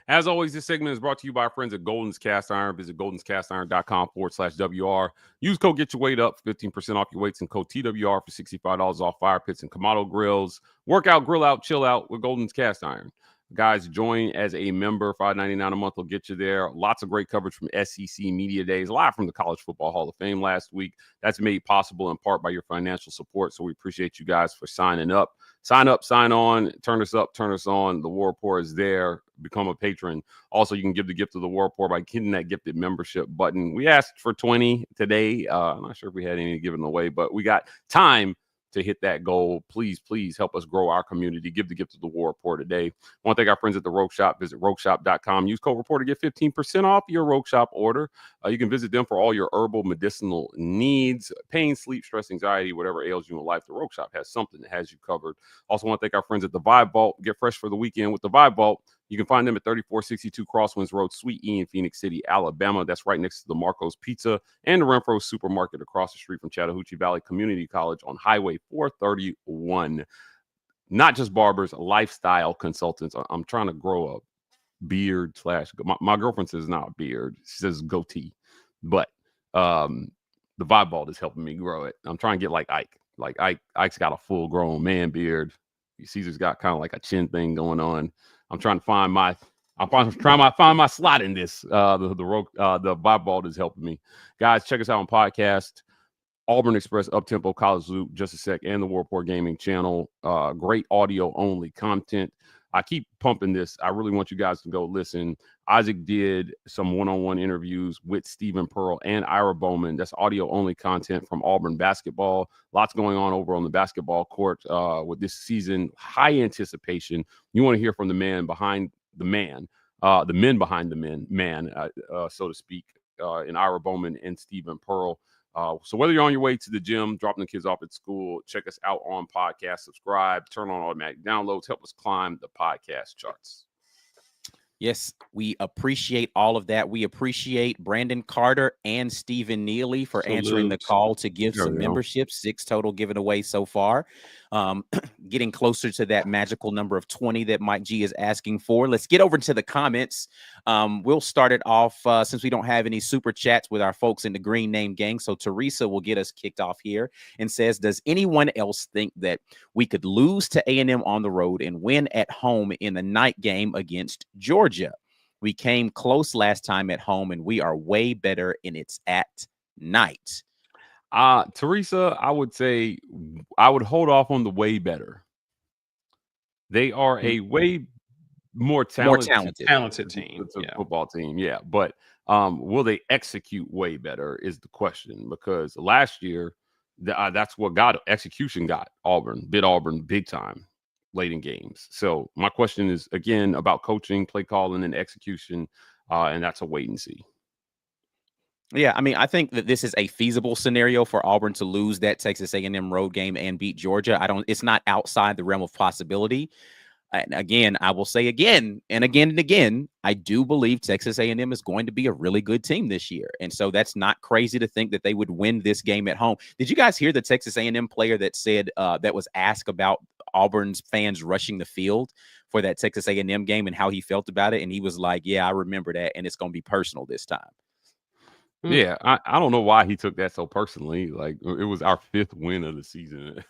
As always, this segment is brought to you by our friends at Golden's Cast Iron. Visit goldenscastiron.com/WR. Use code Get Your Weight Up, 15% off your weights, and code TWR for $65 off fire pits and Kamado grills. Work out, grill out, chill out with Golden's Cast Iron. Guys, join as a member. $5.99 a month will get you there. Lots of great coverage from SEC Media Days, live from the College Football Hall of Fame last week. That's made possible in part by your financial support, so we appreciate you guys for signing up. Sign up, sign on, turn us up, turn us on. The War Report is there. Become a patron. Also, you can give the gift of the War Report by hitting that gifted membership button. We asked for 20 today. I'm not sure if we had any given away, but we got time to hit that goal. Please help us grow our community. Give the gift of the War Report today. I want to thank our friends at the Rogue Shop. Visit rogueshop.com. Use code REPORT to get 15% off your Rogue Shop order. You can visit them for all your herbal medicinal needs, pain, sleep, stress, anxiety, whatever ails you in life. The Rogue Shop has something that has you covered. Also want to thank our friends at the Vibe Vault. Get fresh for the weekend with the Vibe Vault. You can find them at 3462 Crosswinds Road, Suite E in Phoenix City, Alabama. That's right next to the Marco's Pizza and the Renfro Supermarket across the street from Chattahoochee Valley Community College on Highway 431. Not just barbers, lifestyle consultants. I'm trying to grow a beard / my girlfriend says not a beard. She says goatee. But the Vibe Vault is helping me grow it. I'm trying to get like Ike. Like Ike's got a full-grown man beard. Caesar's got kind of like a chin thing going on. I'm trying to find my slot in this. The Vibe Vault is helping me. Guys, check us out on podcast. Auburn Express, Uptempo, College Loop, Just a Sec, and the War Report Gaming channel. Great audio only content. I keep pumping this. I really want you guys to go listen. Isaac did some one-on-one interviews with Stephen Pearl and Ira Bowman. That's audio only content from Auburn basketball. Lots going on over on the basketball court with this season. High anticipation. You want to hear from the man behind the man, the men behind the man, so to speak, in Ira Bowman and Stephen Pearl. So whether you're on your way to the gym, dropping the kids off at school, check us out on podcast, subscribe, turn on automatic downloads, help us climb the podcast charts. Yes, we appreciate all of that. We appreciate Brandon Carter and Stephen Neely for answering the Salute. call to give There some we go. memberships, 6 total given away so far. Getting closer to that magical number of 20 that Mike G is asking for. Let's get over to the comments. We'll start it off since we don't have any super chats with our folks in the Green Name Gang. So Teresa will get us kicked off here and says, does anyone else think that we could lose to A&M on the road and win at home in the night game against Georgia? We came close last time at home, and we are way better, and it's at night. Teresa, I would say I would hold off on the way better. They are a way more talented Talented team. it's a Yeah. football team. Yeah. But will they execute way better is the question, because last year that's what execution got Auburn big time late in games. So my question is again about coaching, play calling, and execution, and that's a wait and see. Yeah, I mean, I think that this is a feasible scenario for Auburn to lose that Texas A&M road game and beat Georgia. It's not outside the realm of possibility. And again, I will say again and again and again, I do believe Texas A&M is going to be a really good team this year. And so that's not crazy to think that they would win this game at home. Did you guys hear the Texas A&M player that said that was asked about Auburn's fans rushing the field for that Texas A&M game and how he felt about it? And he was like, yeah, I remember that. And it's going to be personal this time. Yeah, I don't know why he took that so personally. Like, it was our 5th win of the season.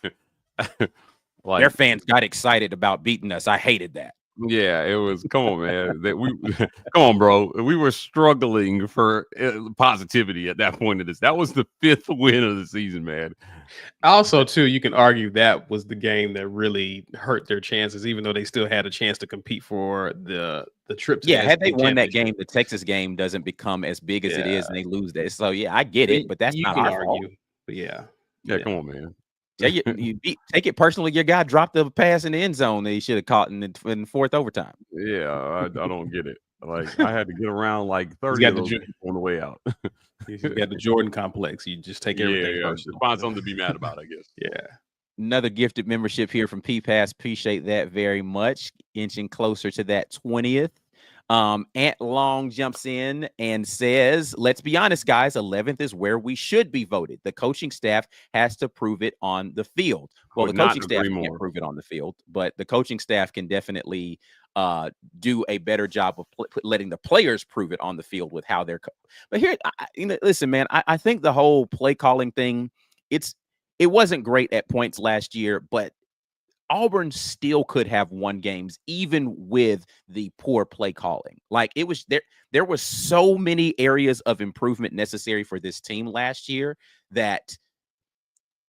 Like, their fans got excited about beating us. I hated that. Yeah, it was. Come on, man. Come on, bro. We were struggling for positivity at that point of this. That was the 5th win of the season, man. Also, too, you can argue that was the game that really hurt their chances, even though they still had a chance to compete for the trip. To had they won that game, the Texas game doesn't become as big as it is, and they lose that. So yeah, I get it, but that's not our fault. But yeah, come on, man. Yeah, take it personally. Your guy dropped the pass in the end zone that he should have caught in the fourth overtime. Yeah, I don't get it. Like, I had to get around like 30 of those people on the way out. You got the Jordan complex. You just take everything personal. Find something to be mad about, I guess. Yeah. Another gifted membership here from P-Pass. Appreciate that very much. Inching closer to that 20th. Ant Long jumps in and says, let's be honest, guys, 11th is where we should be voted. The coaching staff has to prove it on the field. Well, the coaching staff can't prove it on the field, but the coaching staff can definitely do a better job of letting the players prove it on the field with how they're. But here, listen, man, I think the whole play calling thing, it wasn't great at points last year, but Auburn still could have won games even with the poor play calling. Like, it was there was so many areas of improvement necessary for this team last year that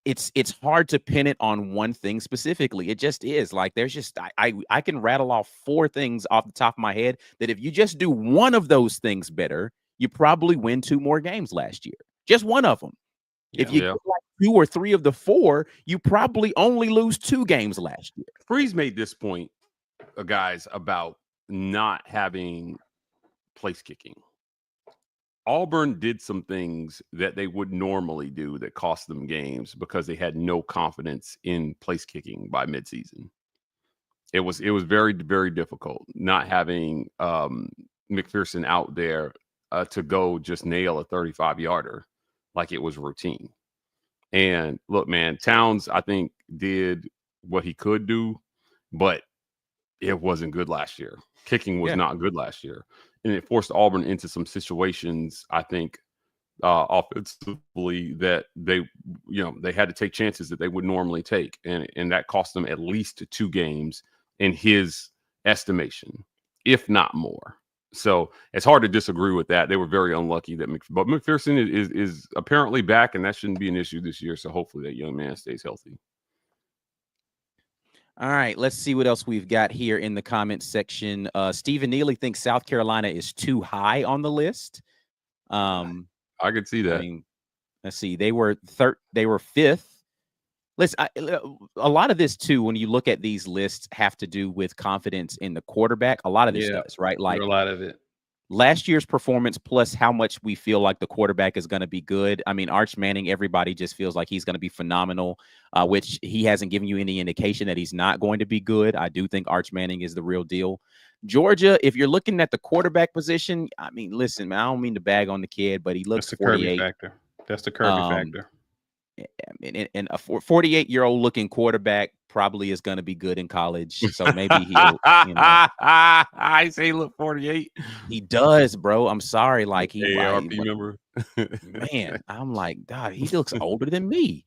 it's hard to pin it on one thing specifically. It just is. Like, there's just I can rattle off 4 things off the top of my head that if you just do one of those things better, you probably win 2 more games last year. Just one of them. If you like 2 or 3 of the 4, you probably only lose 2 games last year. Freeze made this point, guys, about not having place kicking. Auburn did some things that they would normally do that cost them games because they had no confidence in place kicking by midseason. It was very, very difficult not having McPherson out there to go just nail a 35-yarder like it was routine. And look, man, Towns, I think, did what he could do, but it wasn't good last year. Kicking was not good last year. And it forced Auburn into some situations, I think, offensively that they had to take chances that they would normally take. And that cost them at least 2 games in his estimation, if not more. So it's hard to disagree with that. They were very unlucky but McPherson is apparently back, and that shouldn't be an issue this year. So hopefully that young man stays healthy. All right, let's see what else we've got here in the comments section. Stephen Neely thinks South Carolina is too high on the list. I could see that. I mean, let's see. They were 5th. Listen, a lot of this too, when you look at these lists, have to do with confidence in the quarterback. A lot of this does, right? Like, a lot of it. last year's performance plus how much we feel like the quarterback is going to be good. I mean, Arch Manning, everybody just feels like he's going to be phenomenal, which he hasn't given you any indication that he's not going to be good. I do think Arch Manning is the real deal. Georgia, if you're looking at the quarterback position, I mean, listen, man, I don't mean to bag on the kid, but he looks That's the 48. Kirby factor. That's the Kirby factor. And a 48-year-old looking quarterback probably is going to be good in college. So maybe he'll, I say look 48. He does, bro. I'm sorry. Like AARP member. Man, I'm like, God, he looks older than me.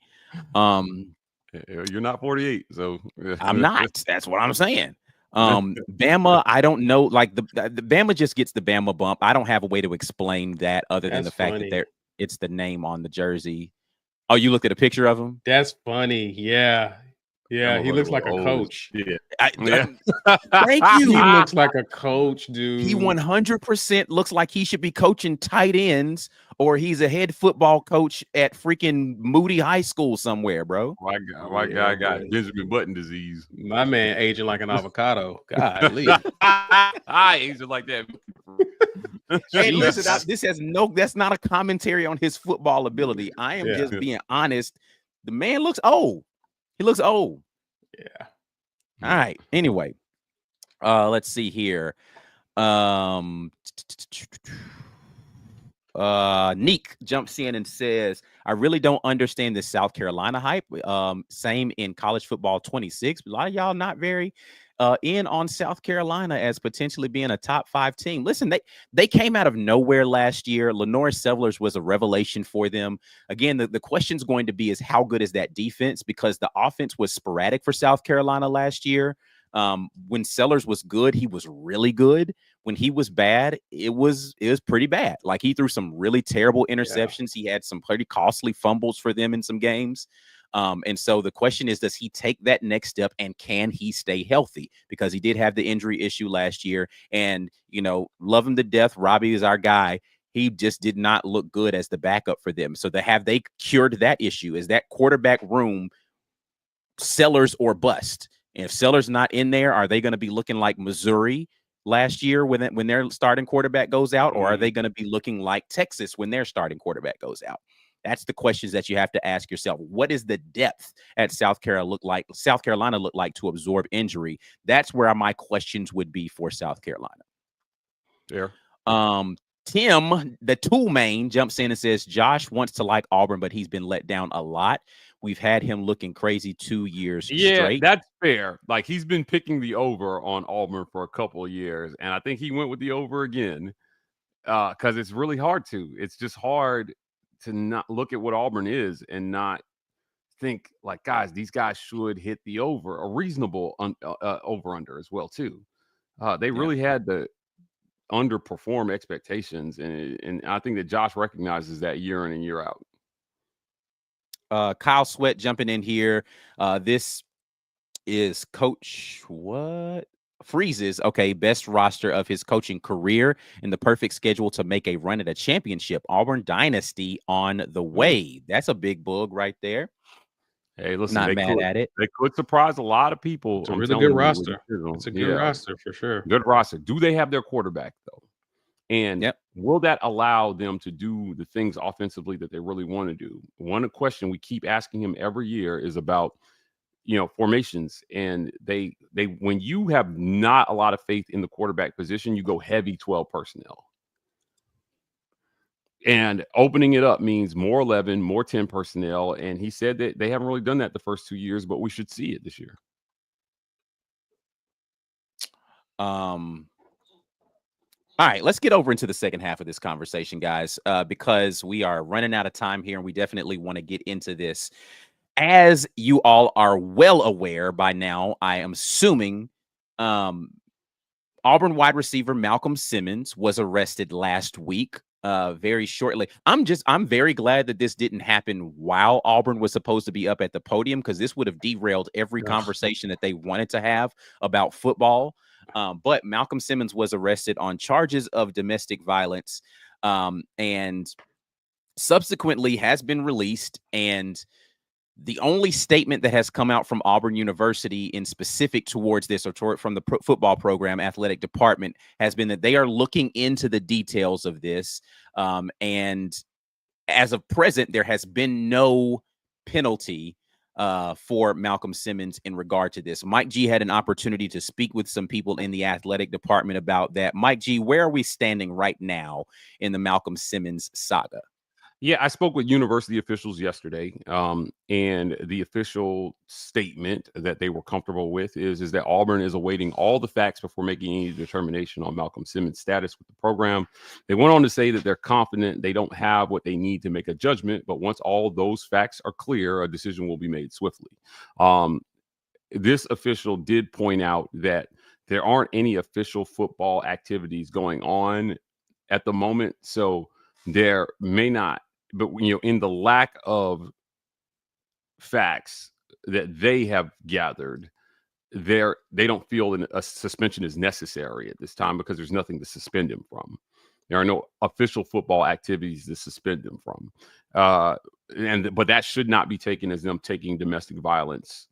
You're not 48, so I'm not. That's what I'm saying. Bama, I don't know. Like the Bama just gets the Bama bump. I don't have a way to explain that other than the fact that it's the name on the jersey. Oh, you looked at a picture of him? That's funny. Yeah. Yeah, he looks like a coach. Yeah. Thank you. He looks like a coach, dude. He 100% looks like he should be coaching tight ends, or he's a head football coach at freaking Moody High School somewhere, bro. My guy got Benjamin Button disease. My man aging like an avocado. Golly. I aging like that. Hey, listen, that's not a commentary on his football ability. I am just being honest. The man looks old. He looks old. Yeah. All right. Anyway, let's see here. Neek jumps in and says, I really don't understand this South Carolina hype. Same in college football 26. A lot of y'all not very in on South Carolina as potentially being a top 5 team. Listen, they came out of nowhere last year. Lenore Sellers was a revelation for them. Again, the question's going to be is how good is that defense? Because the offense was sporadic for South Carolina last year. When Sellers was good, he was really good. When he was bad, it was pretty bad. Like he threw some really terrible interceptions. He had some pretty costly fumbles for them in some games. And so the question is, does he take that next step and can he stay healthy? Because he did have the injury issue last year and, love him to death. Robbie is our guy. He just did not look good as the backup for them. So have they cured that issue? Is that quarterback room Sellers or bust? And if Sellers not in there, are they going to be looking like Missouri last year when their starting quarterback goes out? Or are they going to be looking like Texas when their starting quarterback goes out? That's the questions that you have to ask yourself. What is the depth at South Carolina look like to absorb injury? That's where my questions would be for South Carolina. There. Tim, the tool main, jumps in and says Josh wants to like Auburn, but he's been let down a lot. We've had him looking crazy 2 years straight. Yeah, that's fair. Like he's been picking the over on Auburn for a couple of years, and I think he went with the over again because it's really hard to. It's just hard to not look at what Auburn is and not think like, guys, these guys should hit the over, a reasonable over-under as well, too. They really had to underperform expectations, and I think that Josh recognizes that year in and year out. Kyle Sweat jumping in here. This is Coach Freeze's best roster of his coaching career and the perfect schedule to make a run at a championship. Auburn dynasty on the way. That's a big bug right there. Hey, listen, not mad at it. They could surprise a lot of people. It's a really good roster. It's a good roster for sure. Good roster. Do they have their quarterback though? And will that allow them to do the things offensively that they really want to do? One question we keep asking him every year is about, formations. And they when you have not a lot of faith in the quarterback position, you go heavy 12 personnel. And opening it up means more 11, more 10 personnel. And he said that they haven't really done that the first 2 years, but we should see it this year. All right, let's get over into the second half of this conversation, guys, because we are running out of time here and we definitely want to get into this. As you all are well aware by now, I am assuming Auburn wide receiver Malcolm Simmons was arrested last week very shortly. I'm very glad that this didn't happen while Auburn was supposed to be up at the podium, because this would have derailed every conversation that they wanted to have about football. But Malcolm Simmons was arrested on charges of domestic violence and subsequently has been released. And The only statement that has come out from Auburn University in specific towards this, or from the football program athletic department, has been that they are looking into the details of this. And as of present, there has been no penalty for Malcolm Simmons in regard to this. Mike G had an opportunity to speak with some people in the athletic department about that. Mike G, where are we standing right now in the Malcolm Simmons saga? Yeah, I spoke with university officials yesterday, and the official statement that they were comfortable with is that Auburn is awaiting all the facts before making any determination on Malcolm Simmons' status with the program. They went on to say that they're confident they don't have what they need to make a judgment, but once all those facts are clear, a decision will be made swiftly. This official did point out that there aren't any official football activities going on at the moment, so there may not. But, in the lack of facts that they have gathered, they don't feel a suspension is necessary at this time because there's nothing to suspend him from. There are no official football activities to suspend him from. But that should not be taken as them taking domestic violence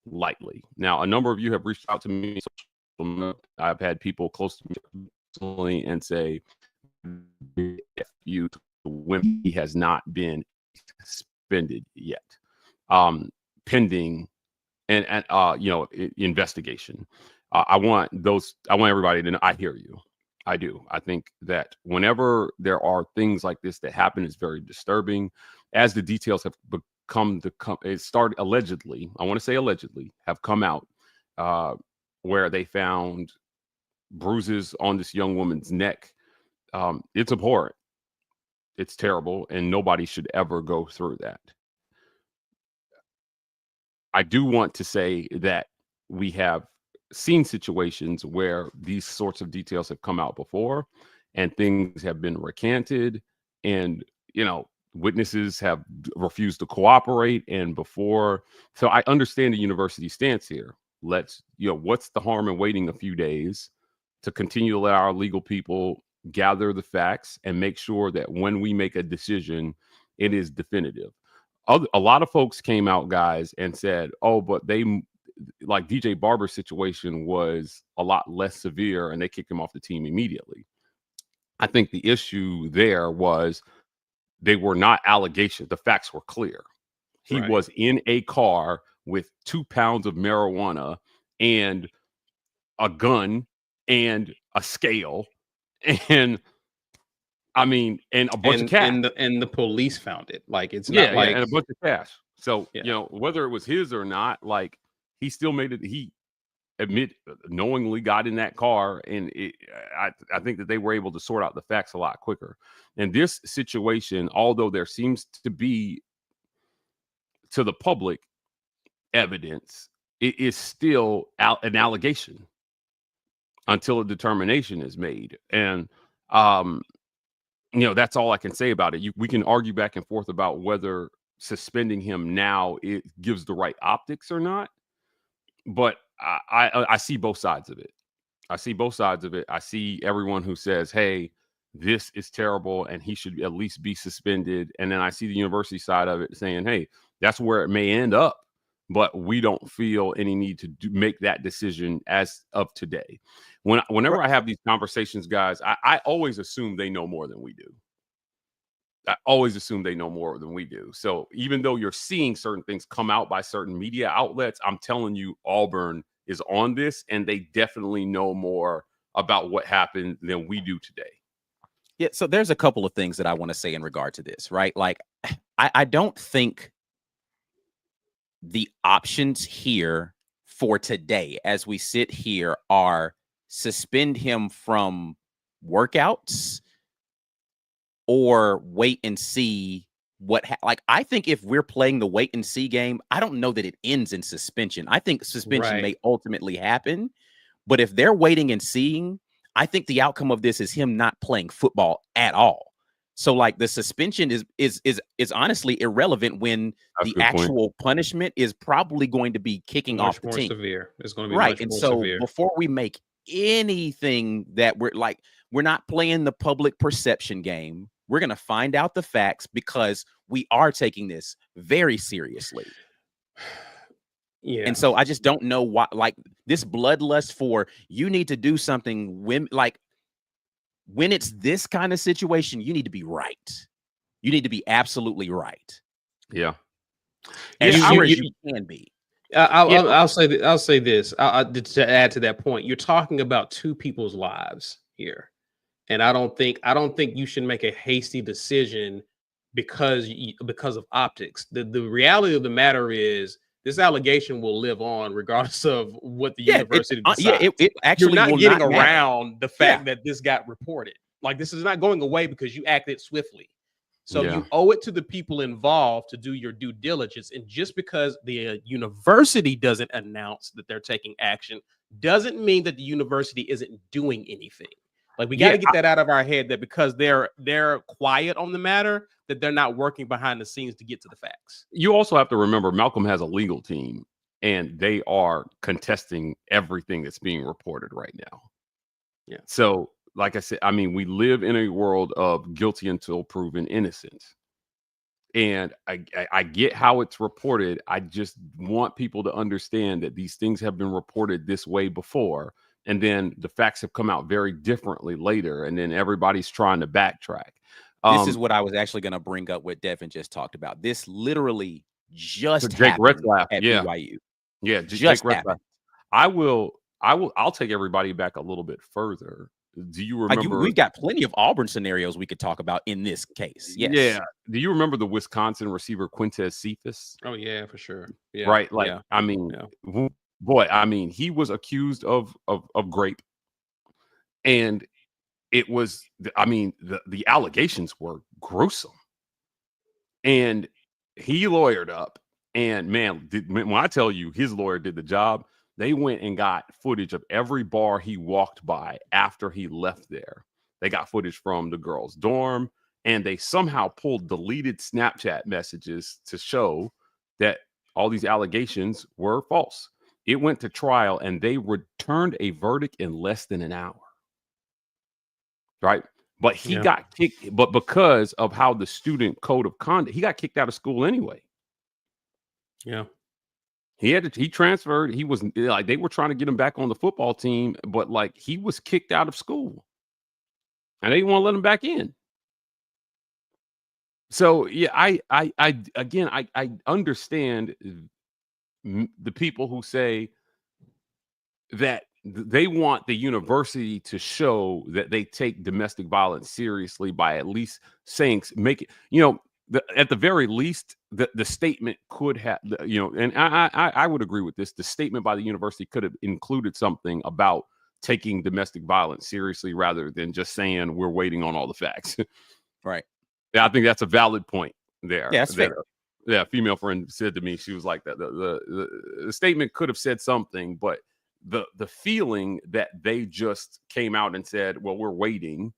lightly. Now, a number of you have reached out to me. I've had people close to me personally and say, if you when he has not been suspended yet, pending and investigation. I want everybody to know I hear you. I do. I think that whenever there are things like this that happen, it's very disturbing. As the details have it started allegedly. I want to say allegedly have come out where they found bruises on this young woman's neck. It's abhorrent. It's terrible, and nobody should ever go through that. I do want to say that we have seen situations where these sorts of details have come out before, and things have been recanted, and witnesses have refused to cooperate. And so I understand the university stance here. What's the harm in waiting a few days to continue to let our legal people gather the facts and make sure that when we make a decision, it is definitive. A lot of folks came out, guys, and said, oh, but like DJ Barber's situation was a lot less severe and they kicked him off the team immediately. I think the issue there was they were not allegations. The facts were clear. He was in a car with 2 pounds of marijuana and a gun and a scale. And a bunch of cash. And the police found it. Like, it's not and a bunch of cash. So, whether it was his or not, like, he still made it. He knowingly got in that car. And I think that they were able to sort out the facts a lot quicker. And this situation, although there seems to be, to the public, evidence, it is still an allegation until a determination is made. And, that's all I can say about it. We can argue back and forth about whether suspending him now it gives the right optics or not. But I see both sides of it. I see everyone who says, hey, this is terrible and he should at least be suspended. And then I see the university side of it saying, hey, that's where it may end up, but we don't feel any need to make that decision as of today. Whenever I have these conversations, guys, I always assume they know more than we do. So even though you're seeing certain things come out by certain media outlets, I'm telling you, Auburn is on this, and they definitely know more about what happened than we do today. Yeah, so there's a couple of things that I want to say in regard to this, right? Like, I don't think the options here for today, as we sit here, are suspend him from workouts or wait and see what I think if we're playing the wait and see game, I don't know that it ends in suspension. I think suspension may ultimately happen, but if they're waiting and seeing, I think the outcome of this is him not playing football at all. So like the suspension is honestly irrelevant when the actual punishment is probably going to be kicking off the team. Severe. It's going to be right. And so before we make anything that we're not playing the public perception game, we're going to find out the facts, because we are taking this very seriously. Yeah. And so I just don't know why, like, this bloodlust for you need to do something when, like, when it's this kind of situation, you need to be right. You need to be absolutely right. Yeah. As You- sure you- as you can be. I'll say this. To add to that point, you're talking about two people's lives here, and I don't think you should make a hasty decision because of optics. The reality of the matter is this allegation will live on regardless of what the university decides. It actually You're not will getting not matter. around the fact that this got reported. Like, this is not going away because you acted swiftly. So Yeah. you owe it to the people involved to do your due diligence. And just because the university doesn't announce that they're taking action doesn't mean that the university isn't doing anything. Like, we got to get that out of our head, that because they're quiet on the matter, that they're not working behind the scenes to get to the facts. You also have to remember Malcolm has a legal team, and they are contesting everything that's being reported right now. Yeah. So, like I said, I mean, we live in a world of guilty until proven innocent. And I get how it's reported. I just want people to understand that these things have been reported this way before. And then the facts have come out very differently later. And then everybody's trying to backtrack. This is what I was actually going to bring up what Devin just talked about. This literally just Jake happened Retzlaff, at yeah. BYU. Yeah, Just Jake happened. Retzlaff. I'll take everybody back a little bit further. Do you remember? We've got plenty of Auburn scenarios we could talk about in this case. Yes. Yeah. Do you remember the Wisconsin receiver Quintez Cephas? Oh, yeah, for sure. Yeah. Right. Like, yeah. I mean, Yeah. boy, I mean, he was accused of grape. And it was, I mean, the allegations were gruesome. And he lawyered up. And man, when I tell you his lawyer did the job, they went and got footage of every bar he walked by after he left there. They got footage from the girls' dorm, and they somehow pulled deleted Snapchat messages to show that all these allegations were false. It went to trial, and they returned a verdict in less than an hour. Right? But he got kicked, but because of how the student code of conduct, he got kicked out of school anyway. Yeah. He transferred. He was like, they were trying to get him back on the football team, but like, he was kicked out of school and they didn't want to let him back in. So yeah, I understand the people who say that they want the university to show that they take domestic violence seriously by at least saying, make it, you know, at the very least, the statement could have, you know, and I would agree with this. The statement by the university could have included something about taking domestic violence seriously rather than just saying we're waiting on all the facts. Right. Yeah, I think that's a valid point there. Yeah, that's fair. Yeah, a female friend said to me, she was like, that the statement could have said something, but the feeling that they just came out and said, well, we're waiting,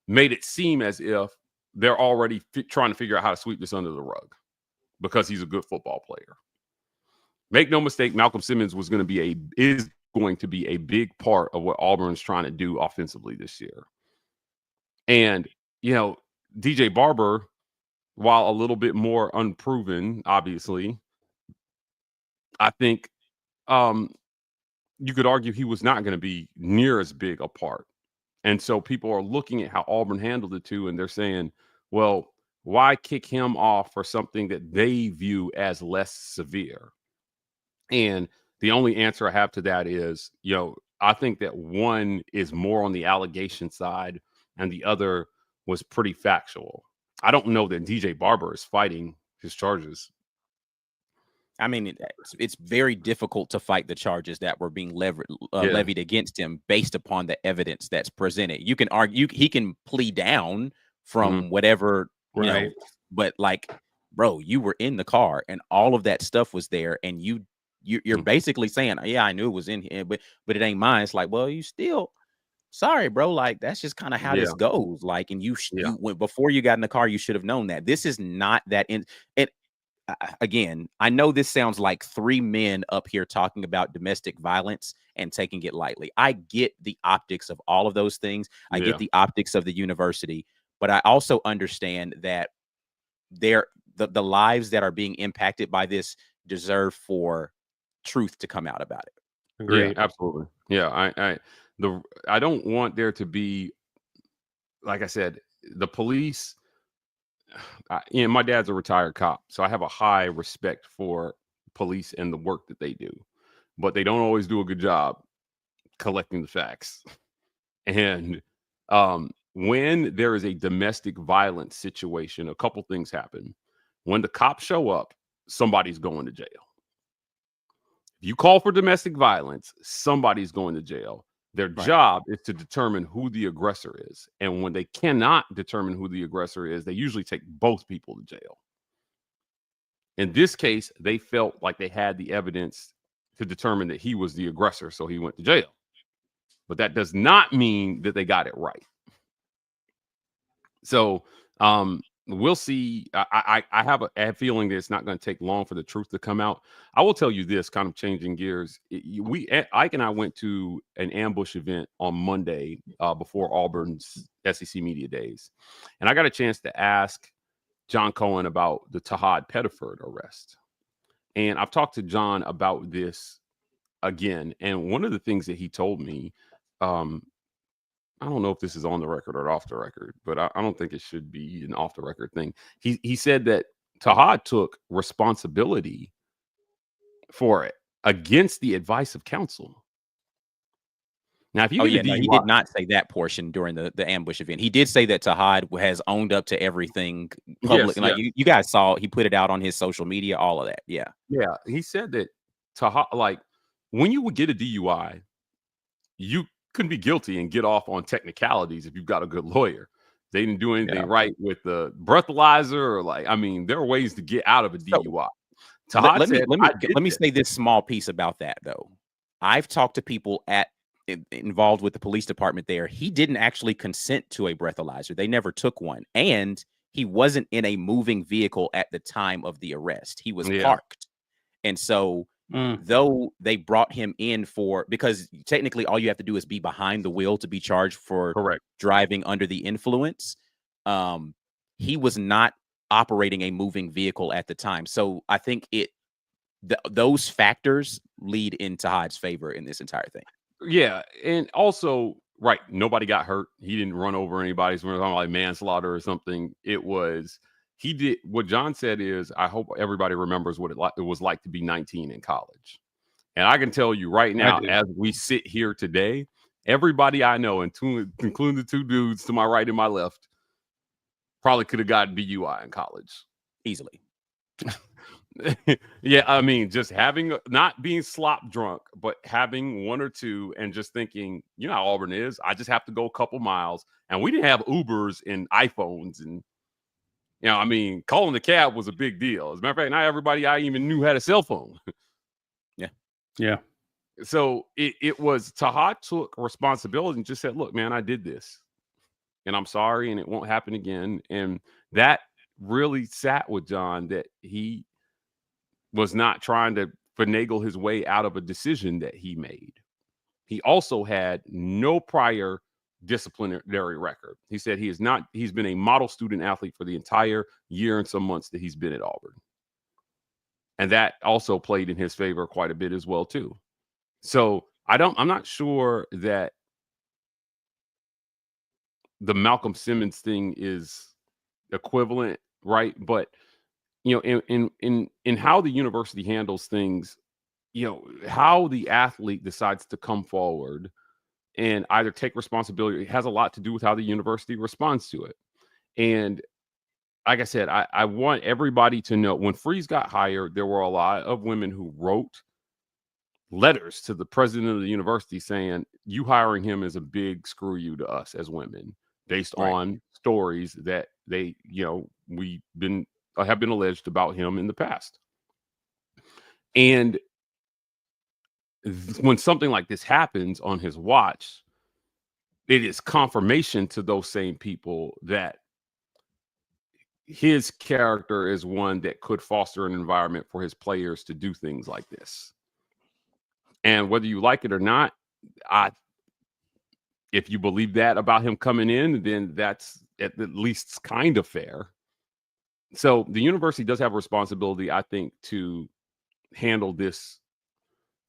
made it seem as if they're already trying to figure out how to sweep this under the rug because he's a good football player. Make no mistake, Malcolm Simmons is going to be a big part of what Auburn's trying to do offensively this year. And, you know, DJ Barber, while a little bit more unproven, obviously, I think you could argue he was not going to be near as big a part. And so people are looking at how Auburn handled it too, and they're saying, well, why kick him off for something that they view as less severe? And the only answer I have to that is, you know, I think that one is more on the allegation side and the other was pretty factual. I don't know that DJ Barber is fighting his charges. I mean, it's very difficult to fight the charges that were being levied against him based upon the evidence that's presented. You can argue, he can plead down from whatever, you know, but like, bro, you were in the car and all of that stuff was there, and you're basically saying, yeah, I knew it was in here, but it ain't mine. It's like, well, you still, sorry, bro, like that's just kind of how this goes. Like, and you went before you got in the car, you should have known that this is not that in it. Again, I know this sounds like three men up here talking about domestic violence and taking it lightly. I get the optics of all of those things. I get the optics of the university, but I also understand that the lives that are being impacted by this deserve for truth to come out about it. Agreed. Yeah, absolutely. Yeah, I don't want there to be, like I said, the police. My dad's a retired cop, so I have a high respect for police and the work that they do, but they don't always do a good job collecting the facts. And when there is a domestic violence situation, a couple things happen. When the cops show up, somebody's going to jail. If you call for domestic violence, somebody's going to jail. Their job is to determine who the aggressor is. And when they cannot determine who the aggressor is, they usually take both people to jail. In this case, they felt like they had the evidence to determine that he was the aggressor, so he went to jail. But that does not mean that they got it right. So we'll see. I have a feeling that it's not going to take long for the truth to come out. I will tell you this, kind of changing gears. Ike and I went to an ambush event on Monday before Auburn's SEC Media Days. And I got a chance to ask John Cohen about the Tahad Pettiford arrest. And I've talked to John about this again. And one of the things that he told me, I don't know if this is on the record or off the record, but I don't think it should be an off the record thing. He said that Tahad took responsibility for it against the advice of counsel. Now, if you he did not say that portion during the ambush event. He did say that Tahad has owned up to everything public. Yes, you guys saw, he put it out on his social media, all of that. Yeah. Yeah. He said that Tahad, like, when you would get a DUI, you couldn't be guilty and get off on technicalities if you've got a good lawyer. They didn't do anything right with the breathalyzer, or there are ways to get out of a DUI. So, let me say this small piece about that, though. I've talked to people involved with the police department there. He didn't actually consent to a breathalyzer. They never took one. And he wasn't in a moving vehicle at the time of the arrest. He was parked. And so though they brought him in because technically all you have to do is be behind the wheel to be charged for driving under the influence. He was not operating a moving vehicle at the time. So I think those factors lead in Tahad's favor in this entire thing. Yeah. And also, nobody got hurt. He didn't run over anybody. So we're talking like manslaughter or something. He did what John said is, I hope everybody remembers what it was like to be 19 in college. And I can tell you right now, as we sit here today, everybody I know, including the two dudes to my right and my left, probably could have gotten DUI in college. Easily. Yeah, I mean, just not being slop drunk, but having one or two and just thinking, you know how Auburn is. I just have to go a couple miles. And we didn't have Ubers and iPhones and calling the cab was a big deal. As a matter of fact, not everybody I even knew had a cell phone. Yeah. So it was Tahad took responsibility and just said, look, man, I did this and I'm sorry and it won't happen again. And that really sat with John, that he was not trying to finagle his way out of a decision that he made. He also had no prior disciplinary record. He said he's been a model student athlete for the entire year and some months that he's been at Auburn. And that also played in his favor quite a bit as well, too. So I'm not sure that the Malcolm Simmons thing is equivalent, right? But in how the university handles things, how the athlete decides to come forward and either take responsibility, it has a lot to do with how the university responds to it. And like I said, I want everybody to know, when Freeze got hired, there were a lot of women who wrote letters to the president of the university saying, you hiring him is a big screw you to us as women, based on stories that we have been alleged about him in the past. And when something like this happens on his watch, it is confirmation to those same people that his character is one that could foster an environment for his players to do things like this. And whether you like it or not, if you believe that about him coming in, then that's at least kind of fair. So the university does have a responsibility, I think, to handle this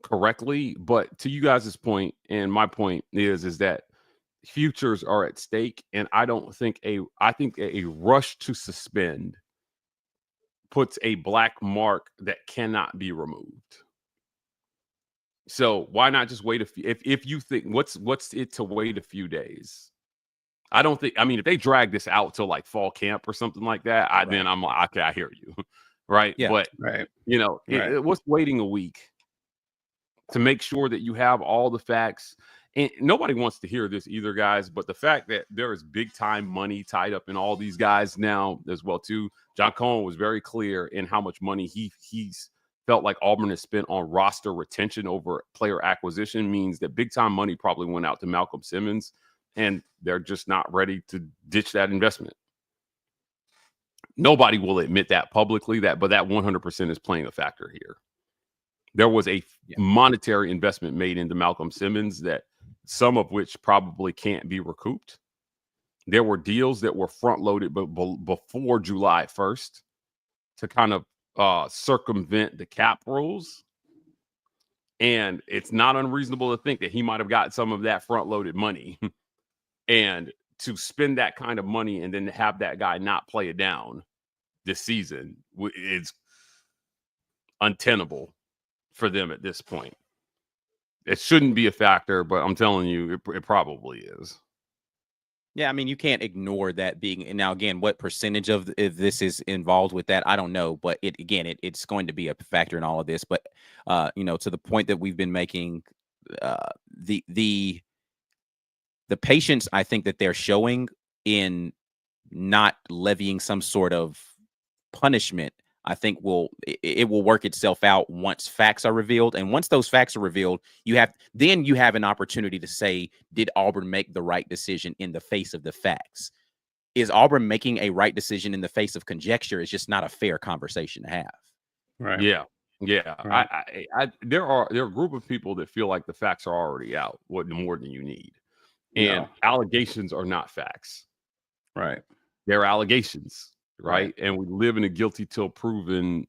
correctly. But to you guys' point, and my point is that futures are at stake, and I think a rush to suspend puts a black mark that cannot be removed. So why not just wait if you think what's it to wait a few days? I don't think, I mean, if they drag this out till like fall camp or something like that, then I'm like, okay, I hear you. Right. Yeah. But you know, what's waiting a week to make sure that you have all the facts? And nobody wants to hear this either, guys. But the fact that there is big time money tied up in all these guys now as well, too. John Cohen was very clear in how much money he's felt like Auburn has spent on roster retention over player acquisition, means that big time money probably went out to Malcolm Simmons, and they're just not ready to ditch that investment. Nobody will admit that publicly, but that 100% is playing a factor here. There was a monetary investment made into Malcolm Simmons, that some of which probably can't be recouped. There were deals that were front loaded before July 1st to kind of circumvent the cap rules. And it's not unreasonable to think that he might have got some of that front loaded money. And to spend that kind of money and then have that guy not play it down this season, it's untenable for them at this point. It shouldn't be a factor, but I'm telling you, it probably is. Yeah, I mean, you can't ignore that being. And now, again, what percentage of this is involved with that, I don't know. But it's going to be a factor in all of this. But you know, to the point that we've been making, the patience I think that they're showing in not levying some sort of punishment, I think it will work itself out once facts are revealed. And once those facts are revealed, you have an opportunity to say, did Auburn make the right decision in the face of the facts? Is Auburn making a right decision in the face of conjecture? Is just not a fair conversation to have. Right. Yeah. Right. There are a group of people that feel like the facts are already out, what more than you need. And allegations are not facts. Right. They're allegations. Right. And we live in a guilty till proven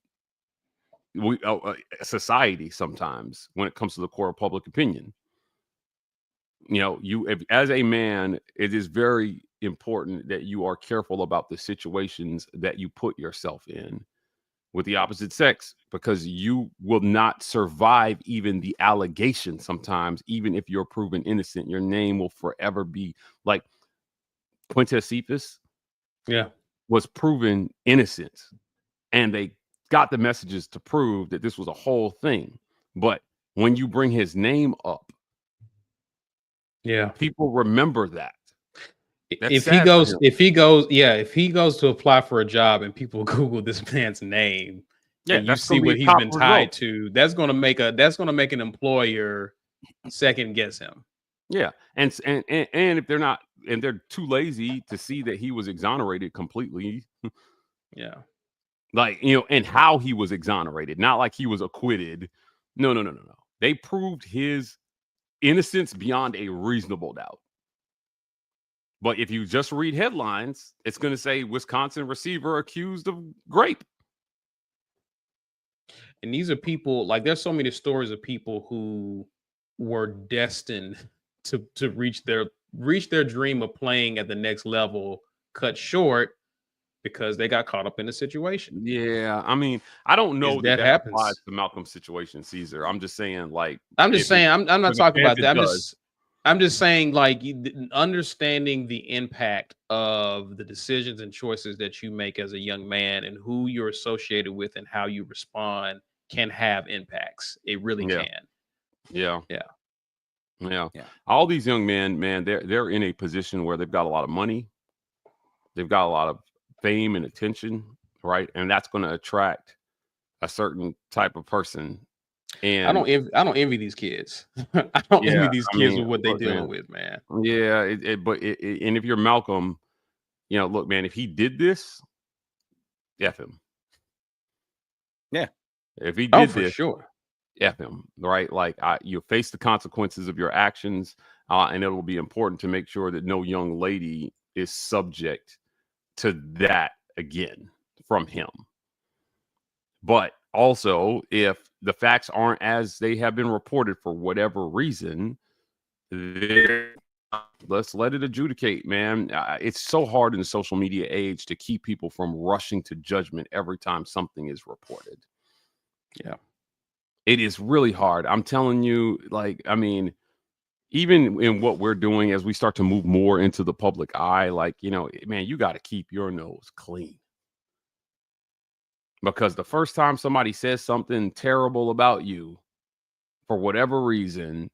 society sometimes when it comes to the court of public opinion. You know, as a man, it is very important that you are careful about the situations that you put yourself in with the opposite sex, because you will not survive even the allegation sometimes. Even if you're proven innocent, your name will forever be like Quintez Cephas. Yeah. Was proven innocent, and they got the messages to prove that this was a whole thing. But when you bring his name up, people remember that. If he goes to apply for a job and people Google this man's name, and you see what he's been tied to, that's going to make an employer second guess him. Yeah, and if they're not, and they're too lazy to see that he was exonerated completely. Yeah, like, you know, and how he was exonerated, not like he was acquitted. No. They proved his innocence beyond a reasonable doubt. But if you just read headlines, it's going to say Wisconsin receiver accused of rape. And these are people, like, there's so many stories of people who were destined to reach their dream of playing at the next level, cut short because they got caught up in a situation. Yeah, I mean, I don't know that happens. Applies to Malcolm's situation, Caesar. I'm just saying, like, I'm not talking about that. I'm just saying, like, understanding the impact of the decisions and choices that you make as a young man and who you're associated with and how you respond can have impacts. It really can. Yeah. All these young men, man, they're in a position where they've got a lot of money, they've got a lot of fame and attention, right? And that's going to attract a certain type of person. And I don't envy these kids. I don't envy these kids with what they're dealing with, man. Yeah, and if you're Malcolm, you know, look, man, if he did this, F him. Yeah, if he did for this, sure. F him, right? Like, you face the consequences of your actions, and it will be important to make sure that no young lady is subject to that again, from him. But also, if the facts aren't as they have been reported for whatever reason, let's let it adjudicate, man. It's so hard in the social media age to keep people from rushing to judgment every time something is reported. Yeah. It is really hard. I'm telling you, like, I mean, even in what we're doing as we start to move more into the public eye, like, you know, man, you got to keep your nose clean. Because the first time somebody says something terrible about you, for whatever reason,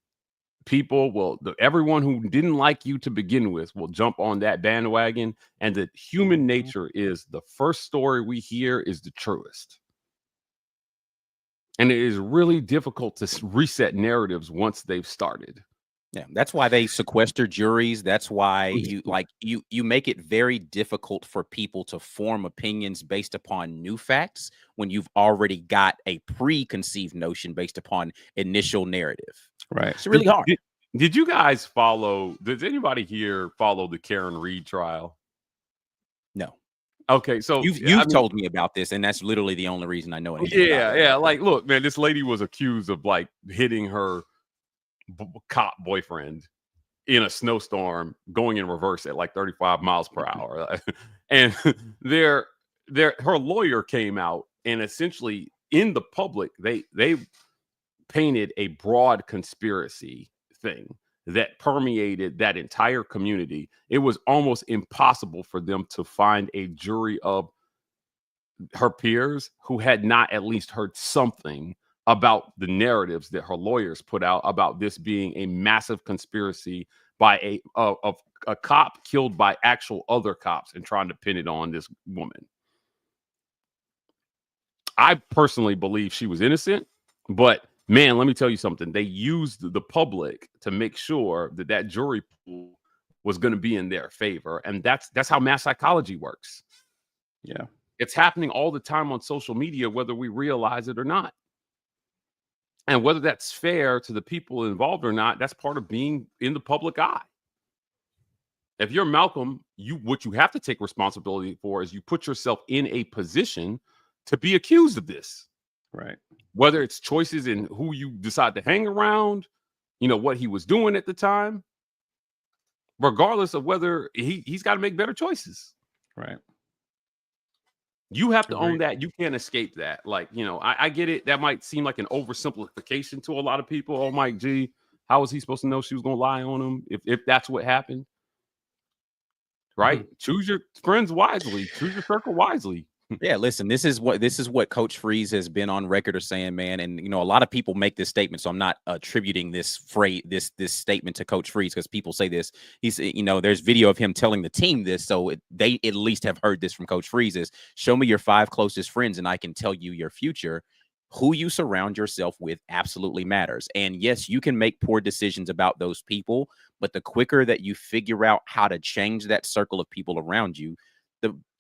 people will, everyone who didn't like you to begin with will jump on that bandwagon. And that human nature is the first story we hear is the truest. And it is really difficult to reset narratives once they've started. Yeah, that's why they sequester juries. That's why you make it very difficult for people to form opinions based upon new facts when you've already got a preconceived notion based upon initial narrative. Right. It's really hard. Did you guys follow? Does anybody here follow the Karen Reed trial? No. Okay, so you've told me about this, and that's literally the only reason I know anything. Yeah. Like, look, man, this lady was accused of like hitting her cop boyfriend in a snowstorm going in reverse at like 35 miles per hour. And her lawyer came out and essentially in the public, they painted a broad conspiracy thing that permeated that entire community. It was almost impossible for them to find a jury of her peers who had not at least heard something about the narratives that her lawyers put out about this being a massive conspiracy by a cop killed by actual other cops and trying to pin it on this woman. I personally believe she was innocent, but man, let me tell you something. They used the public to make sure that that jury pool was going to be in their favor. And that's how mass psychology works. Yeah. It's happening all the time on social media, whether we realize it or not. And whether that's fair to the people involved or not, that's part of being in the public eye. If you're Malcolm, what you have to take responsibility for is you put yourself in a position to be accused of this. Right. Whether it's choices in who you decide to hang around, you know, what he was doing at the time, regardless of whether he's got to make better choices. Right. You have to own that. You can't escape that. Like, you know, I get it. That might seem like an oversimplification to a lot of people. Oh, Mike G, how was he supposed to know she was going to lie on him if that's what happened? Right? Mm-hmm. Choose your friends wisely. Choose your circle wisely. Yeah, listen, this is what Coach Freeze has been on record of saying, man. And, you know, a lot of people make this statement, so I'm not attributing this phrase, this statement to Coach Freeze because people say this. He's, you know, there's video of him telling the team this, so they at least have heard this from Coach Freeze is, show me your 5 closest friends and I can tell you your future. Who you surround yourself with absolutely matters. And yes, you can make poor decisions about those people, but the quicker that you figure out how to change that circle of people around you,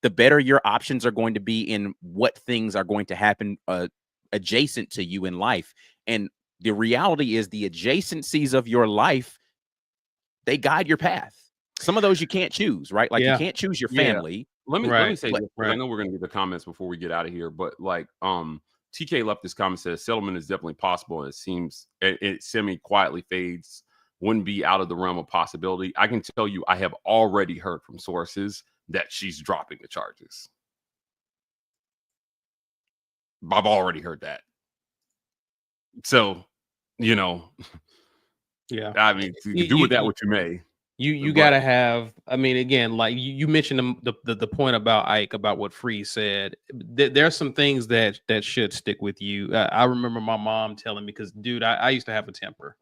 the better your options are going to be in what things are going to happen adjacent to you in life. And the reality is the adjacencies of your life, they guide your path. Some of those you can't choose, right? Like you can't choose your family. Let me say this. I know we're going to get the comments before we get out of here, but like TK left this comment, says settlement is definitely possible. And it seems it semi-quietly fades, wouldn't be out of the realm of possibility. I can tell you, I have already heard from sources that she's dropping the charges. I've already heard that. So, you know, yeah. I mean, you do with that what you may. You gotta have. I mean, again, like you mentioned the point about Ike, about what Freeze said. There's some things that should stick with you. I remember my mom telling me, because, dude, I used to have a temper.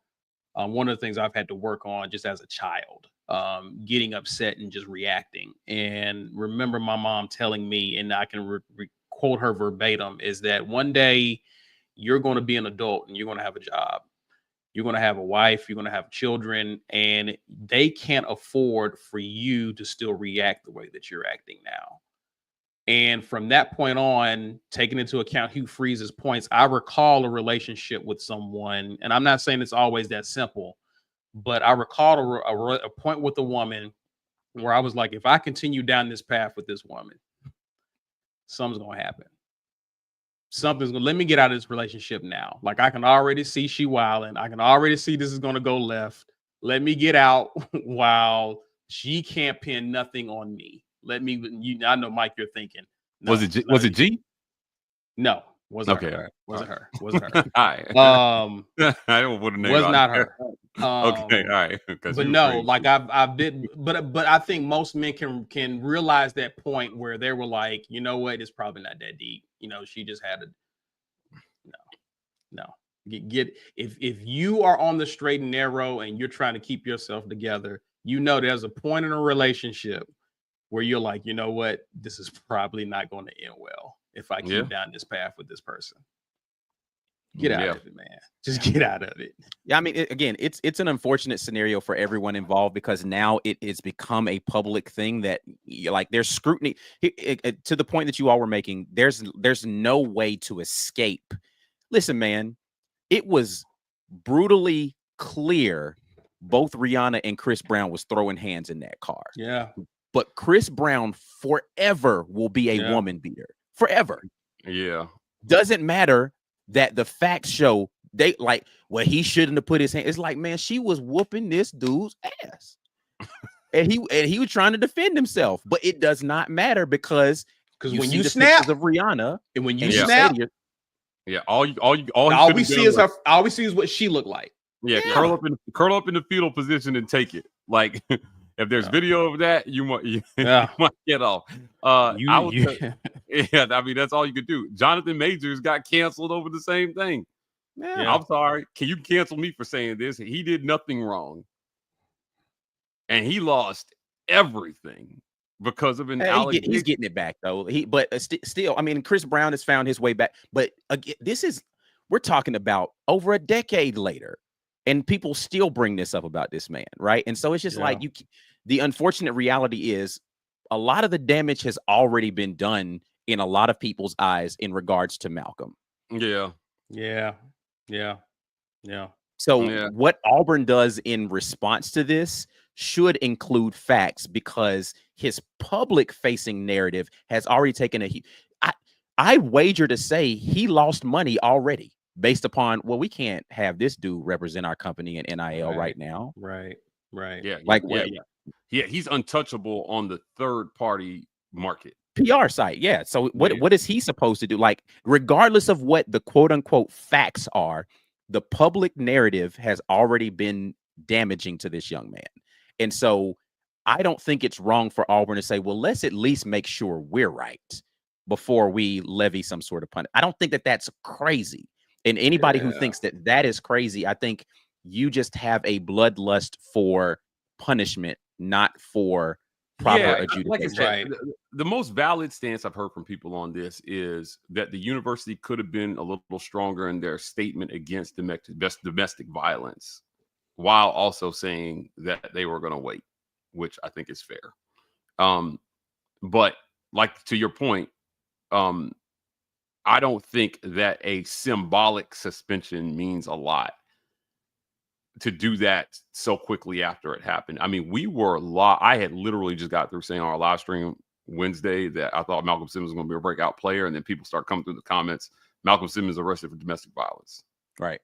One of the things I've had to work on just as a child, getting upset and just reacting. And remember my mom telling me, and I can quote her verbatim, is that one day you're going to be an adult and you're going to have a job. You're going to have a wife, you're going to have children, and they can't afford for you to still react the way that you're acting now. And from that point on, taking into account Hugh Freeze's points, I recall a relationship with someone, and I'm not saying it's always that simple, but I recall a point with a woman where I was like, if I continue down this path with this woman, something's gonna happen. Something's gonna let me get out of this relationship now. Like I can already see she wilding. I can already see this is gonna go left. Let me get out while she can't pin nothing on me. Let me. I know, Mike, you're thinking. No, was it G? No, wasn't Okay, her. all right. Wasn't her. Wasn't her. All right. I don't put a name. Was out not there. her. Okay, all right. But no, like I've been, but I think most men can realize that point where they were like, you know what, it's probably not that deep. You know, she just had a no. Get if you are on the straight and narrow and you're trying to keep yourself together, you know there's a point in a relationship where you're like, you know what, this is probably not going to end well if I keep down this path with this person. Get out of it, man. Just get out of it. Yeah, I mean, it's an unfortunate scenario for everyone involved because now it has become a public thing that, like, there's scrutiny to the point that you all were making. There's no way to escape. Listen, man, it was brutally clear both Rihanna and Chris Brown was throwing hands in that car. Yeah, but Chris Brown forever will be a woman beater. Forever. Yeah, doesn't matter. That the facts show they like, well, he shouldn't have put his hand. It's like, man, she was whooping this dude's ass. and he was trying to defend himself, but it does not matter because when you snap of Rihanna and when you snap, all we see is her. All we see is what she looked like. Yeah, curl up in the fetal position and take it. Like if there's video of that, you might get off. I mean, that's all you could do. Jonathan Majors got canceled over the same thing. Yeah. I'm sorry. Can you cancel me for saying this? He did nothing wrong. And he lost everything because of an allegation. He's getting it back, though. Still, I mean, Chris Brown has found his way back. But again, we're talking about over a decade later. And people still bring this up about this man, right? And so it's just like the unfortunate reality is a lot of the damage has already been done in a lot of people's eyes in regards to Malcolm. Yeah. So what Auburn does in response to this should include facts because his public-facing narrative has already taken I wager to say he lost money already. Based upon, well, we can't have this dude represent our company in NIL right now. Right. Yeah, he's untouchable on the third party market. PR site. Yeah. So what is he supposed to do? Like, regardless of what the quote unquote facts are, the public narrative has already been damaging to this young man. And so I don't think it's wrong for Auburn to say, well, let's at least make sure we're right before we levy some sort of punishment. I don't think that that's crazy. And anybody who thinks that that is crazy, I think you just have a bloodlust for punishment, not for proper adjudication. Like I said, the most valid stance I've heard from people on this is that the university could have been a little stronger in their statement against domestic violence, while also saying that they were going to wait, which I think is fair. But like to your point, I don't think that a symbolic suspension means a lot to do that so quickly after it happened. I mean, I had literally just got through saying on our live stream Wednesday that I thought Malcolm Simmons was going to be a breakout player. And then people start coming through the comments, Malcolm Simmons arrested for domestic violence. Right.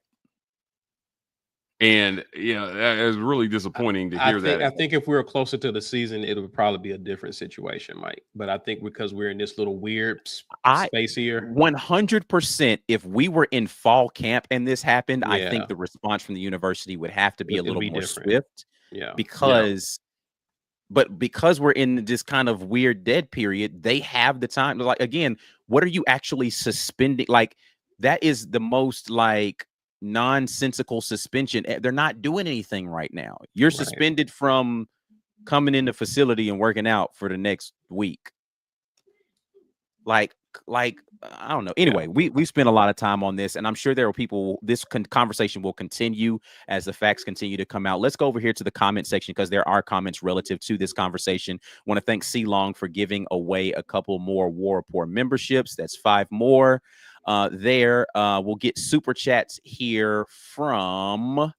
And, that is really disappointing to hear that. I think if we were closer to the season, it would probably be a different situation, Mike. But I think because we're in this little weird space here. 100%. If we were in fall camp and this happened, I think the response from the university would have to be a little more swift. Yeah. Because we're in this kind of weird dead period, they have the time. Like, again, what are you actually suspending? Like, that is the most nonsensical suspension. They're not doing anything right now. You're suspended from coming in the facility and working out for the next week. Like I don't know. Anyway, we spent a lot of time on this, and I'm sure there are people. This conversation will continue as the facts continue to come out. Let's go over here to the comment section because there are comments relative to this conversation. Want to thank C Long for giving away a couple more War Report memberships. That's 5 more. We'll get super chats here from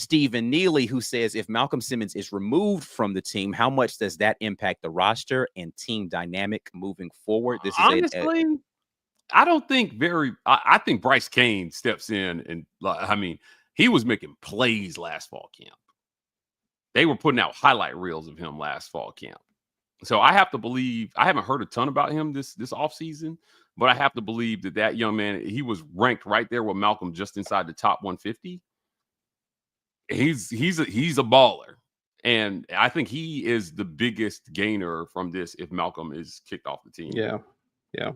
Stephen Neely, who says, if Malcolm Simmons is removed from the team, how much does that impact the roster and team dynamic moving forward? This is Honestly, I don't think I think Bryce Kane steps in and, I mean, he was making plays last fall camp. They were putting out highlight reels of him last fall camp. So I have to believe, I haven't heard a ton about him this offseason, but I have to believe that young man, he was ranked right there with Malcolm, just inside the top 150. He's a baller. And I think he is the biggest gainer from this if Malcolm is kicked off the team. Yeah. Yeah.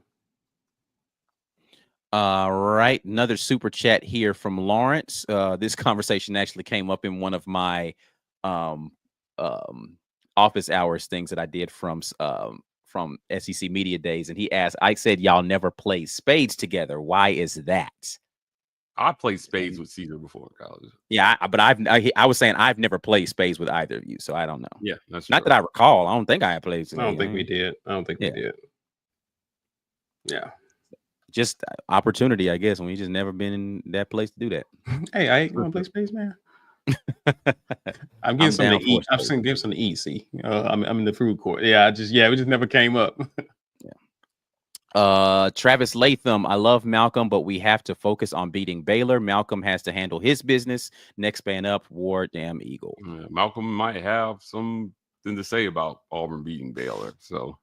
All right. Another super chat here from Lawrence. This conversation actually came up in one of my office hours things that I did from SEC Media Days. And he asked, I said, y'all never play spades together. Why is that? I played spades with Caesar before in college. Yeah, but I was saying I've never played spades with either of you, so I don't know. Yeah, that's not true. that I recall. I don't think I had played. I don't think we did. We did. Yeah, just opportunity, I guess. And we just never been in that place to do that. Hey, I ain't gonna play spades, man. I'm getting something to eat. I'm getting something to eat. See, I'm in the food court. Yeah, we just never came up. Travis Latham, I love Malcolm, but we have to focus on beating Baylor. Malcolm has to handle his business. Next man up, War Damn Eagle. Yeah, Malcolm might have something to say about Auburn beating Baylor. So,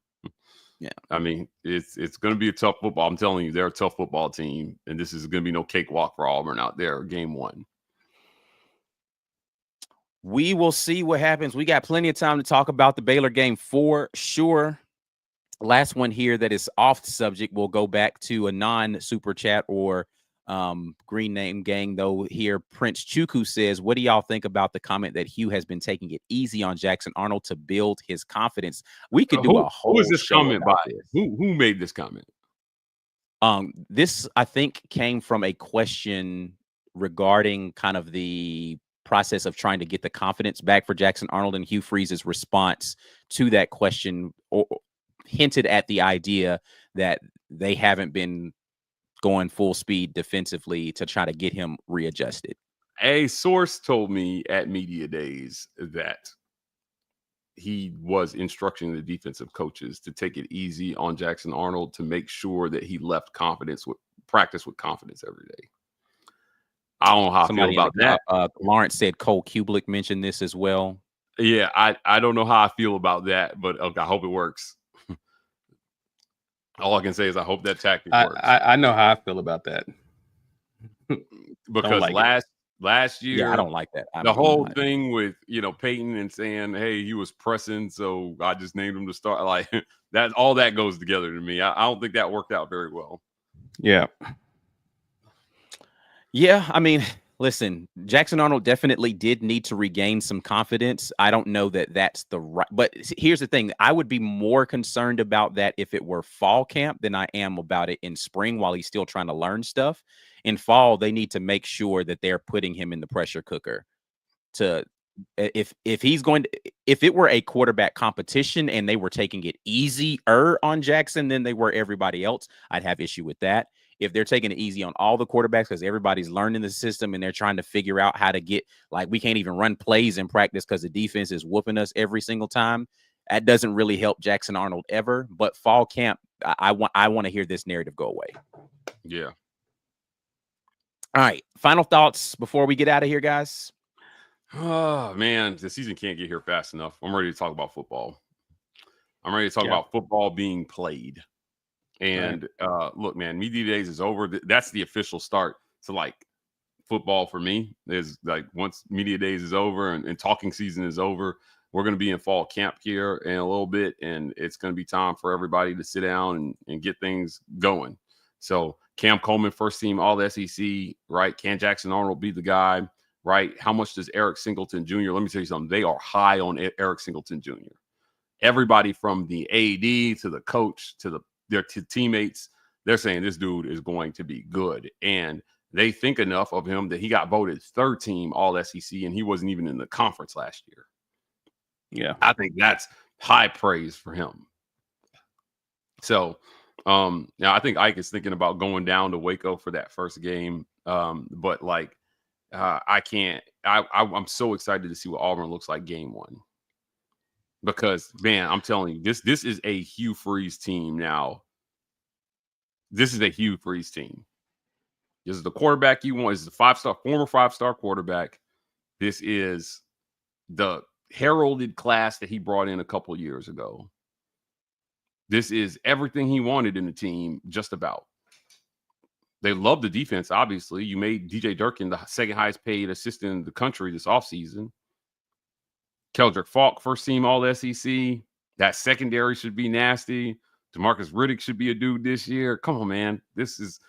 yeah, I mean, it's going to be a tough football. I'm telling you, they're a tough football team, and this is going to be no cakewalk for Auburn out there. Game 1. We will see what happens. We got plenty of time to talk about the Baylor game for sure. Last one here that is off the subject. We'll go back to a non-super chat or green name gang, though. Here, Prince Chuku says, what do y'all think about the comment that Hugh has been taking it easy on Jackson Arnold to build his confidence? We could do a whole Who is this comment by? This. Who made this comment? This, I think, came from a question regarding kind of the process of trying to get the confidence back for Jackson Arnold, and Hugh Freeze's response to that question hinted at the idea that they haven't been going full speed defensively to try to get him readjusted. A source told me at Media Days that he was instructing the defensive coaches to take it easy on Jackson Arnold to make sure that he left practice with confidence every day. I don't know how I feel about that. Lawrence said Cole Kubelik mentioned this as well. Yeah, I don't know how I feel about that, but I hope it works. All I can say is I hope that tactic works. I know how I feel about that. Because last year, I don't like that. The whole thing with Peyton and saying, "Hey, he was pressing, so I just named him to start." Like that, all that goes together to me. I don't think that worked out very well. Yeah. Yeah, I mean, listen, Jackson Arnold definitely did need to regain some confidence. I don't know that that's the right, but here's the thing. I would be more concerned about that if it were fall camp than I am about it in spring while he's still trying to learn stuff. In fall, they need to make sure that they're putting him in the pressure cooker if it were a quarterback competition and they were taking it easier on Jackson than they were everybody else, I'd have issue with that. If they're taking it easy on all the quarterbacks because everybody's learning the system and they're trying to figure out how to get, like, we can't even run plays in practice because the defense is whooping us every single time, that doesn't really help Jackson Arnold ever. But fall camp, I want to hear this narrative go away. Yeah. All right. Final thoughts before we get out of here, guys. Oh, man, the season can't get here fast enough. I'm ready to talk about football. I'm ready to talk about football being played. And look, man, Media Days is over. That's the official start to like football for me. Is like once Media Days is over and talking season is over, we're going to be in fall camp here in a little bit, and it's going to be time for everybody to sit down and get things going. So Cam Coleman, first team All SEC, right? Can Jackson Arnold be the guy, right? How much does Eric Singleton Jr.? Let me tell you something. They are high on Eric Singleton Jr. Everybody from the AD to the coach to their teammates, they're saying this dude is going to be good. And they think enough of him that he got voted third team All SEC, and he wasn't even in the conference last year. Yeah. I think that's high praise for him. So, now I think Ike is thinking about going down to Waco for that first game. But like, I can't. I'm so excited to see what Auburn looks like game 1. Because, man, I'm telling you, this is a Hugh Freeze team now. This is a Hugh Freeze team. This is the quarterback you want. This is the former 5-star quarterback. This is the heralded class that he brought in a couple years ago. This is everything he wanted in the team, just about. They love the defense, obviously. You made DJ Durkin the second highest paid assistant in the country this offseason. Keldrick Falk, first team All-SEC. That secondary should be nasty. DeMarcus Riddick should be a dude this year. Come on, man. This is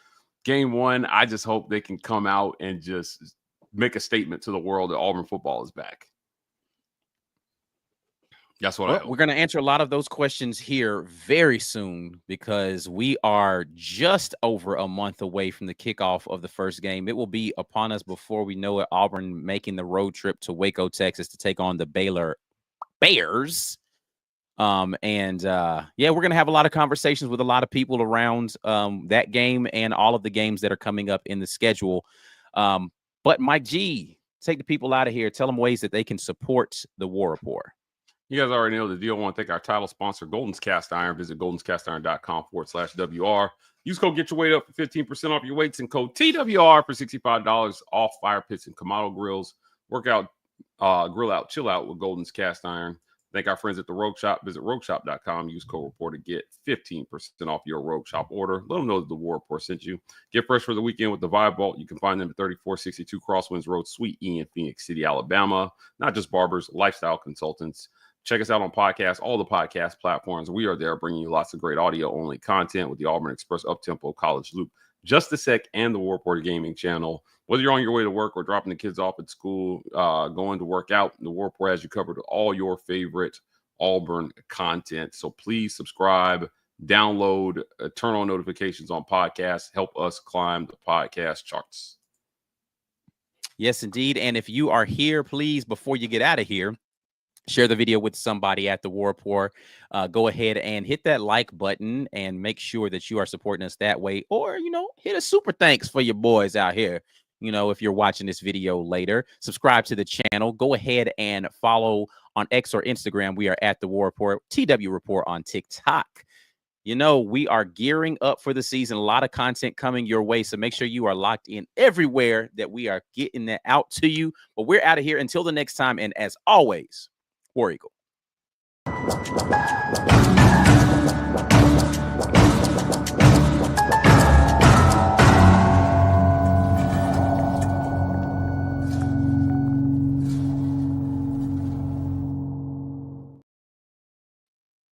game 1. I just hope they can come out and just make a statement to the world that Auburn football is back. That's what I hope. We're going to answer a lot of those questions here very soon because we are just over a month away from the kickoff of the first game. It will be upon us before we know it. Auburn making the road trip to Waco, Texas to take on the Baylor Bears. Yeah, we're going to have a lot of conversations with a lot of people around that game and all of the games that are coming up in the schedule. But Mike G, take the people out of here. Tell them ways that they can support the War Report. You guys already know the deal. I want to thank our title sponsor, Golden's Cast Iron. Visit goldenscastiron.com/WR. Use code Get Your Weight Up for 15% off your weights and code TWR for $65 off fire pits and Kamado grills. Workout, grill out, chill out with Golden's Cast Iron. Thank our friends at the Rogue Shop. Visit rogueshop.com. Use code Report to get 15% off your Rogue Shop order. Let them know that the War Report sent you. Get fresh for the weekend with the Vibe Vault. You can find them at 3462 Crosswinds Road, Suite E in Phoenix City, Alabama. Not just barbers, lifestyle consultants. Check us out on podcasts, all the podcast platforms. We are there bringing you lots of great audio-only content with the Auburn Express Uptempo College Loop, Just a Sec, and the War Report Gaming channel. Whether you're on your way to work or dropping the kids off at school, going to work out, the War Report has you covered with all your favorite Auburn content. So please subscribe, download, turn on notifications on podcasts. Help us climb the podcast charts. Yes, indeed. And if you are here, please, before you get out of here, share the video with somebody at the War Report. Go ahead and hit that like button and make sure that you are supporting us that way. Or, hit a super thanks for your boys out here. If you're watching this video later, subscribe to the channel. Go ahead and follow on X or Instagram. We are at the War Report, TW Report on TikTok. We are gearing up for the season. A lot of content coming your way. So make sure you are locked in everywhere that we are getting that out to you. But we're out of here until the next time. And as always, War Eagle.